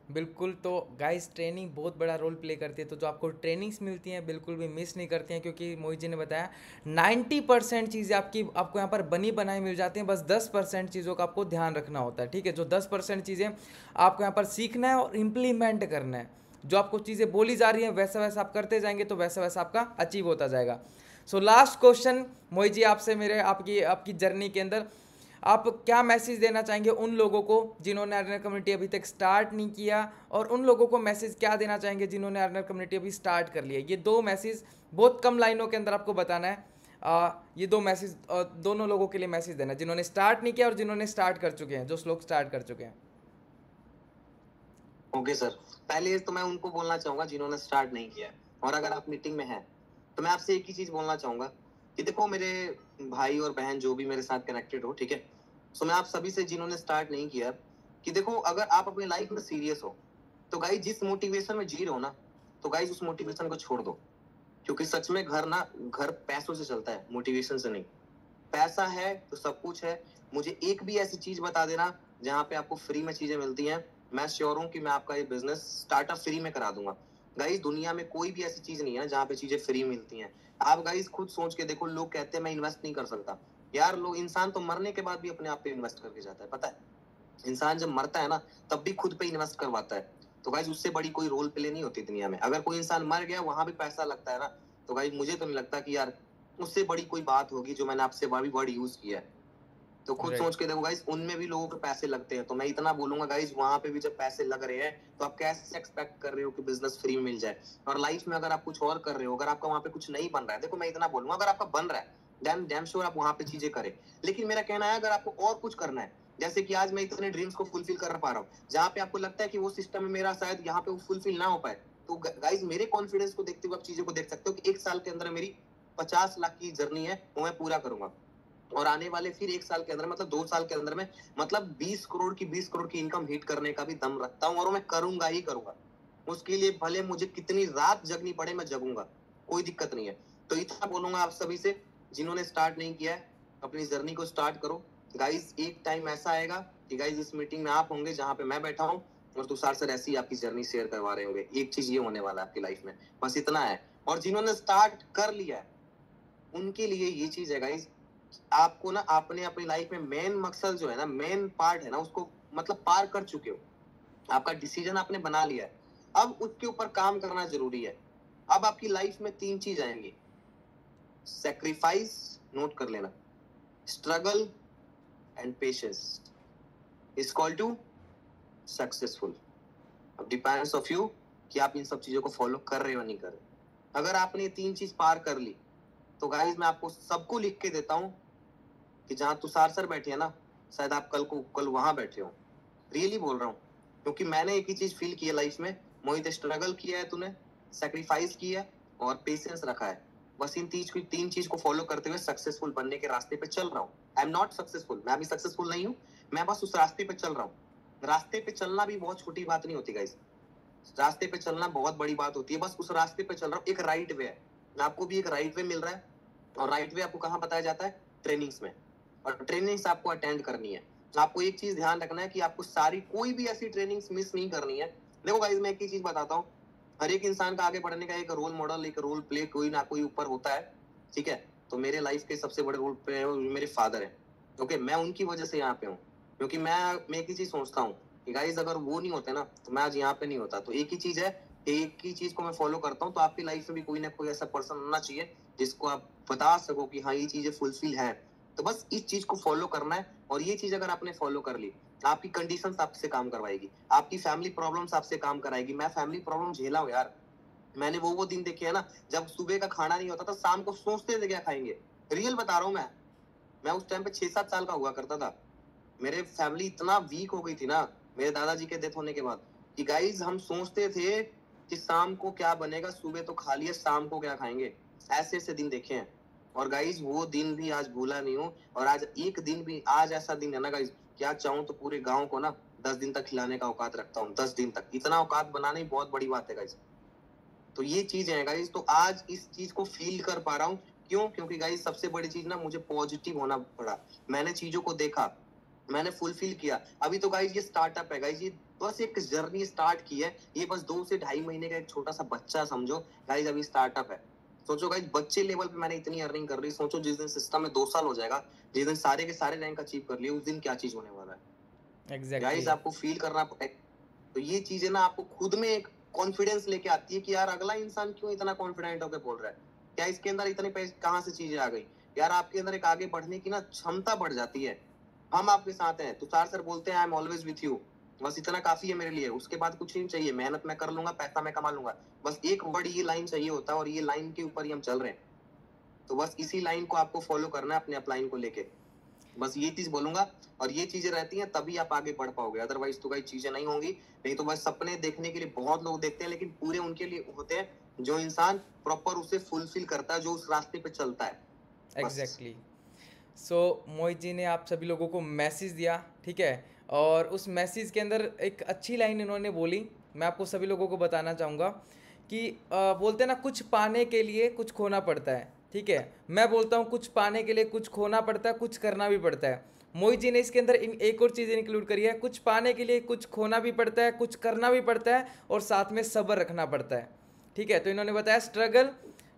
बिल्कुल। तो गाइस ट्रेनिंग बहुत बड़ा रोल प्ले करती है, तो जो आपको ट्रेनिंग्स मिलती हैं बिल्कुल भी मिस नहीं करती हैं, क्योंकि मोहित जी ने बताया 90% चीज़ें आपको यहाँ पर बनी बनाई मिल जाती हैं, बस 10% चीज़ों का आपको ध्यान रखना होता है, ठीक है? जो 10% चीज़ें आपको यहाँ पर सीखना है और इम्प्लीमेंट करना है। जो आपको चीज़ें बोली जा रही हैं वैसा वैसा आप करते जाएंगे तो वैसा वैसा आपका अचीव होता जाएगा। So last question Mohit ji आपसे, मेरे आपकी जर्नी के अंदर आप क्या मैसेज देना चाहेंगे उन लोगों को जिन्होंने अर्नर कम्युनिटी अभी तक स्टार्ट नहीं किया, और उन लोगों को मैसेज क्या देना चाहेंगे जिन्होंने अर्नर कम्युनिटी अभी स्टार्ट कर लिया? ये दो मैसेज बहुत कम लाइनों के अंदर आपको बताना है। ये दो मैसेज दोनों लोगों के लिए मैसेज देना, जिन्होंने स्टार्ट नहीं किया और जिन्होंने स्टार्ट कर चुके हैं, जो लोग स्टार्ट कर चुके हैं। ओके सर, पहले तो मैं उनको बोलना चाहूंगा जिन्होंने स्टार्ट नहीं किया है, और अगर आप मीटिंग में हैं तो मैं आपसे एक ही चीज बोलना चाहूंगा कि देखो मेरे भाई और बहन जो भी मेरे साथ कनेक्टेड हो, ठीक है, सो मैं आप सभी से जिन्होंने स्टार्ट नहीं किया कि देखो अगर आप अपनी लाइफ में सीरियस हो तो गाइस जिस मोटिवेशन में जी रहे हो ना, तो गाइस उस मोटिवेशन को छोड़ दो, क्योंकि सच में घर पैसों से चलता है, मोटिवेशन से नहीं। पैसा है तो सब कुछ है। मुझे एक भी ऐसी चीज बता देना जहाँ पे आपको फ्री में चीजें मिलती हैं, मैं श्योर हूँ कि मैं आपका ये बिजनेस स्टार्टअप फ्री में करा दूंगा। गाइस दुनिया में कोई भी ऐसी चीज नहीं है जहाँ पे चीजें फ्री मिलती हैं। आप गाइस खुद सोच के देखो, लोग कहते हैं मैं इन्वेस्ट नहीं कर सकता। यार लोग, इंसान तो मरने के बाद भी अपने आप पे इन्वेस्ट करके जाता है, पता है। इंसान जब मरता है ना तब भी खुद पे इन्वेस्ट करवाता है। तो गाइस उससे बड़ी कोई रोल प्ले नहीं होती दुनिया में। अगर कोई इंसान मर गया वहां भी पैसा लगता है ना, तो गाइस मुझे तो नहीं लगता कि यार उससे बड़ी कोई बात होगी जो मैंने आपसे भी वर्ड यूज किया है। तो खुद सोच के देखो गाइस, उनमें भी लोगों के पैसे लगते हैं। तो मैं इतना बोलूंगा गाइस, वहां पे भी जब पैसे लग रहे हैं तो आप कैसे एक्सपेक्ट कर रहे हो कि बिजनेस फ्री में मिल जाए? और लाइफ में अगर आप कुछ और कर रहे हो, अगर आपका वहां पे कुछ नहीं बन रहा है, देखो मैं इतना बोलूंगा, अगर आपका बन रहा है देन डैम श्योर आप वहां पे चीजें करें। लेकिन मेरा कहना है अगर आपको और कुछ करना है, जैसे कि आज मैं इतने ड्रीम्स को फुलफिल कर पा रहा हूँ, जहाँ पे आपको लगता है कि वो सिस्टम में मेरा शायद यहाँ पे वो फुलफिल ना हो पाए, तो गाइस मेरे कॉन्फिडेंस को देखते हुए आप चीजों को देख सकते हो कि 1 साल के अंदर मेरी 50 लाख की जर्नी है, वो मैं पूरा करूंगा। और आने वाले फिर 1 साल के अंदर, मतलब 2 साल के अंदर में, मतलब 20 करोड़ की इनकम हिट करने का भी दम रखता हूँ, और मैं करूंगा ही करूंगा। उसके लिए भले मुझे कितनी रात जगनी पड़े, मैं जगूंगा, कोई दिक्कत नहीं है। तो इतना बोलूंगा आप सभी से जिन्होंने स्टार्ट नहीं किया है, अपनी जर्नी को स्टार्ट करो। गाइस एक टाइम ऐसा आएगा कि गाइस इस मीटिंग में आप होंगे जहां पे मैं बैठा हूँ, और तुषार सर ऐसी आपकी जर्नी शेयर करवा रहे होंगे। एक चीज ये होने वाला है आपकी लाइफ में, बस इतना है। और जिन्होंने स्टार्ट कर लिया है उनके लिए ये चीज है गाइस, आपको ना आपने अपनी लाइफ में मेन मकसद जो है ना, मेन पार्ट है ना, उसको मतलब पार कर चुके हो। आपका डिसीजन आपने बना लिया है, अब उसके ऊपर काम करना जरूरी है। अब आपकी लाइफ में 3 चीज आएंगी, सैक्रिफाइस, नोट कर लेना, struggle and patience is equal to successful. अब डिपेंड्स ऑफ यू कि आप इन सब चीजों को फॉलो कर रहे हो नहीं कर रहे। अगर आपने 3 चीज पार कर ली तो गाइस मैं आपको सबको लिख के देता हूं कि जहां तुषार सर बैठे हैं ना, शायद आप कल वहां बैठे हो। रियली बोल रहा हूँ, क्योंकि मैंने एक ही चीज फील की है लाइफ में। मोहित, स्ट्रगल किया है तूने, सैक्रिफाइस किया है और पेशेंस रखा है। बस इन 3 चीज को फॉलो करते हुए सक्सेसफुल बनने के रास्ते पे चल रहा हूँ। आई एम नॉट सक्सेसफुल, मैं अभी सक्सेसफुल नहीं हूँ, मैं बस उस रास्ते पे चल रहा हूँ। रास्ते पे चलना भी बहुत छोटी बात नहीं होती गाइस, रास्ते पे चलना बहुत बड़ी बात होती है। बस उस रास्ते पे चल रहा हूँ, एक राइट वे है। आपको भी एक राइट वे मिल रहा है, और राइट वे आपको कहाँ बताया जाता है? ट्रेनिंग्स में। और ट्रेनिंग्स आपको अटेंड करनी है। आपको एक चीज ध्यान रखना है कि आपको कोई भी ऐसी ट्रेनिंग्स मिस नहीं करनी है। देखो गाइस मैं एक ही चीज बताता हूँ, हर एक इंसान का आगे बढ़ने का एक रोल मॉडल, एक रोल प्ले कोई ना कोई ऊपर होता है, ठीक है। तो मेरे लाइफ के सबसे बड़े रोल प्ले मेरे फादर है। ओके, मैं उनकी वजह से यहाँ पे हूँ, क्योंकि मैं एक ही चीज सोचता हूँ कि गाइस अगर वो नहीं होते ना तो मैं आज यहाँ पे नहीं होता। तो एक ही चीज है, एक ही चीज को मैं फॉलो करता हूँ। तो आपकी लाइफ में भी कोई ना कोई ऐसा पर्सन होना चाहिए जिसको आप बता सको कि हाँ ये चीजें फुलफिल है। तो बस इस चीज को फॉलो करना है, और ये चीज अगर आपने फॉलो कर ली, आपकी कंडीशंस आपसे काम करवाएगी, आपकी फैमिली प्रॉब्लम्स आपसे काम कराएगी। मैं फैमिली प्रॉब्लम झेला हूँ यार। मैंने वो दिन देखे है ना, जब सुबह का खाना नहीं होता था, शाम को सोचते थे क्या खाएंगे। रियल बता रहा हूँ मैं उस टाइम पे 6-7 साल का हुआ करता था। मेरे फैमिली इतना वीक हो गई थी ना मेरे दादाजी के डेथ होने के बाद, कि गाइस हम सोचते थे कि शाम को क्या बनेगा, सुबह तो खा लिया, शाम को क्या खाएंगे। ऐसे ऐसे दिन देखे हैं, और गाइस वो दिन भी आज भूला नहीं हूँ। और आज एक दिन भी, आज ऐसा दिन है ना गाइस, क्या चाहूँ तो पूरे गाँव को ना 10 दिन तक खिलाने का औकात रखता हूँ। 10 दिन तक, इतना औकात बनाना ही बहुत बड़ी बात है गाइस। तो ये चीज है गाइस, तो आज इस चीज को फील कर पा रहा हूँ। क्यों? क्योंकि गाइस सबसे बड़ी चीज ना, मुझे पॉजिटिव होना पड़ा। मैंने चीजों को देखा, मैंने फुलफिल किया। अभी तो गाइस ये स्टार्टअप है गाइस, ये बस एक जर्नी स्टार्ट की है। ये बस 2 से 2.5 महीने का एक छोटा सा बच्चा समझो गाइस, अभी स्टार्टअप है। सोचो गाइस, बच्चे लेवल पे मैंने इतनी अर्निंग कर रही। सोचो जिस दिन सिस्टम में 2 साल हो जाएगा, जिस दिन सारे के सारे रैंक अचीव कर लिए, उस दिन क्या चीज होने वाला है। एग्जैक्टली गाइस आपको फील करना पड़ेगा। तो ये चीजें ना आपको खुद में एक कॉन्फिडेंस लेके आती है कि यार अगला इंसान क्यों इतना कॉन्फिडेंट होकर बोल रहा है। क्या इसके अंदर इतने पैसे कहाँ से चीजें आ गई यार? आपके अंदर एक आगे बढ़ने की ना क्षमता बढ़ जाती है। हम आपके साथ हैं। तुषार सर बोलते हैं I am always with you, बस इतना काफी है मेरे लिए, उसके बाद कुछ नहीं चाहिए। मेहनत मैं कर लूंगा, पैसा मैं कमा लूंगा, बस एक वर्ड ये लाइन चाहिए होता है, और ये लाइन के ऊपर ही हम चल रहे हैं। तो बस इसी लाइन को आपको फॉलो करना है अपने अपलाइन को लेके, बस ये चीज बोलूंगा। और ये चीजें रहती हैं तभी आप आगे बढ़ पाओगे, अदरवाइज तो कई चीजें नहीं होंगी। नहीं तो बस सपने देखने के लिए बहुत लोग देखते हैं, लेकिन पूरे उनके लिए होते हैं जो इंसान प्रॉपर उसे फुलफिल करता है, जो उस रास्ते पे चलता है। एग्जैक्टली। सो मोहित जी ने आप सभी लोगों को मैसेज दिया, ठीक है, और उस मैसेज के अंदर एक अच्छी लाइन इन्होंने बोली, मैं आपको सभी लोगों को बताना चाहूँगा कि बोलते हैं ना, कुछ पाने के लिए कुछ खोना पड़ता है, ठीक है। मैं बोलता हूँ कुछ पाने के लिए कुछ खोना पड़ता है, कुछ करना भी पड़ता है। मोहित जी ने इसके अंदर एक और चीज़ इंक्लूड करी है, कुछ पाने के लिए कुछ खोना भी पड़ता है, कुछ करना भी पड़ता है, और साथ में सब्र रखना पड़ता है, ठीक है। तो इन्होंने बताया स्ट्रगल,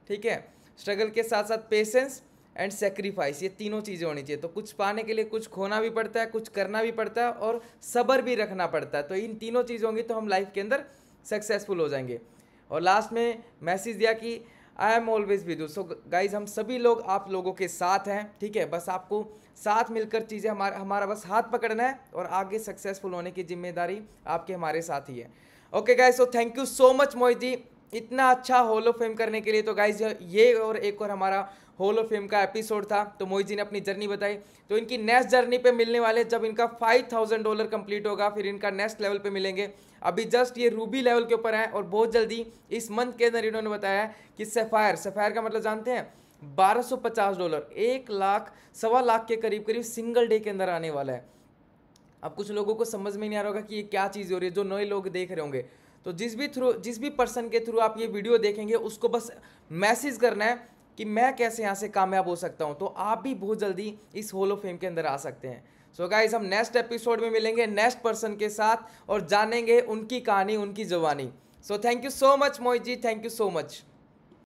ठीक है, स्ट्रगल के साथ साथ पेशेंस एंड सेक्रीफाइस, ये तीनों चीज़ें होनी चाहिए। तो कुछ पाने के लिए कुछ खोना भी पड़ता है, कुछ करना भी पड़ता है, और सब्र भी रखना पड़ता है। तो इन तीनों चीज़ होंगी तो हम लाइफ के अंदर सक्सेसफुल हो जाएंगे। और लास्ट में मैसेज दिया कि I am always with you. So guys, हम सभी लोग आप लोगों के साथ हैं, ठीक है। बस आपको साथ मिलकर चीज़ें हमारा बस हाथ पकड़ना है, और आगे सक्सेसफुल होने की जिम्मेदारी आपके हमारे साथ ही है। Okay guys, so thank you so much Mohit ji, इतना अच्छा हॉल ऑफ फेम करने के लिए। तो गाइज, ये और एक और हमारा हॉल ऑफ फेम का एपिसोड था। तो मोहित जी ने अपनी जर्नी बताई। तो इनकी नेक्स्ट जर्नी पे मिलने वाले, जब इनका $5000 कंप्लीट होगा, फिर इनका नेक्स्ट लेवल पे मिलेंगे। अभी जस्ट ये रूबी लेवल के ऊपर है, और बहुत जल्दी इस मंथ के अंदर इन्होंने बताया कि सफ़ायर का मतलब जानते हैं, $1250, 1 लाख 1.25 के करीब करीब सिंगल डे के अंदर आने वाला है। अब कुछ लोगों को समझ में नहीं आ रहा होगा कि ये क्या चीज़ हो रही है, जो नए लोग देख रहे होंगे। तो जिस भी पर्सन के थ्रू आप ये वीडियो देखेंगे, उसको बस मैसेज करना है कि मैं कैसे यहाँ से कामयाब हो सकता हूँ। तो आप भी बहुत जल्दी इस हॉल ऑफ फेम के अंदर आ सकते हैं। सो गाइस, हम नेक्स्ट एपिसोड में मिलेंगे नेक्स्ट पर्सन के साथ, और जानेंगे उनकी कहानी, उनकी जुबानी। So thank you so much Mohit ji, thank you so much.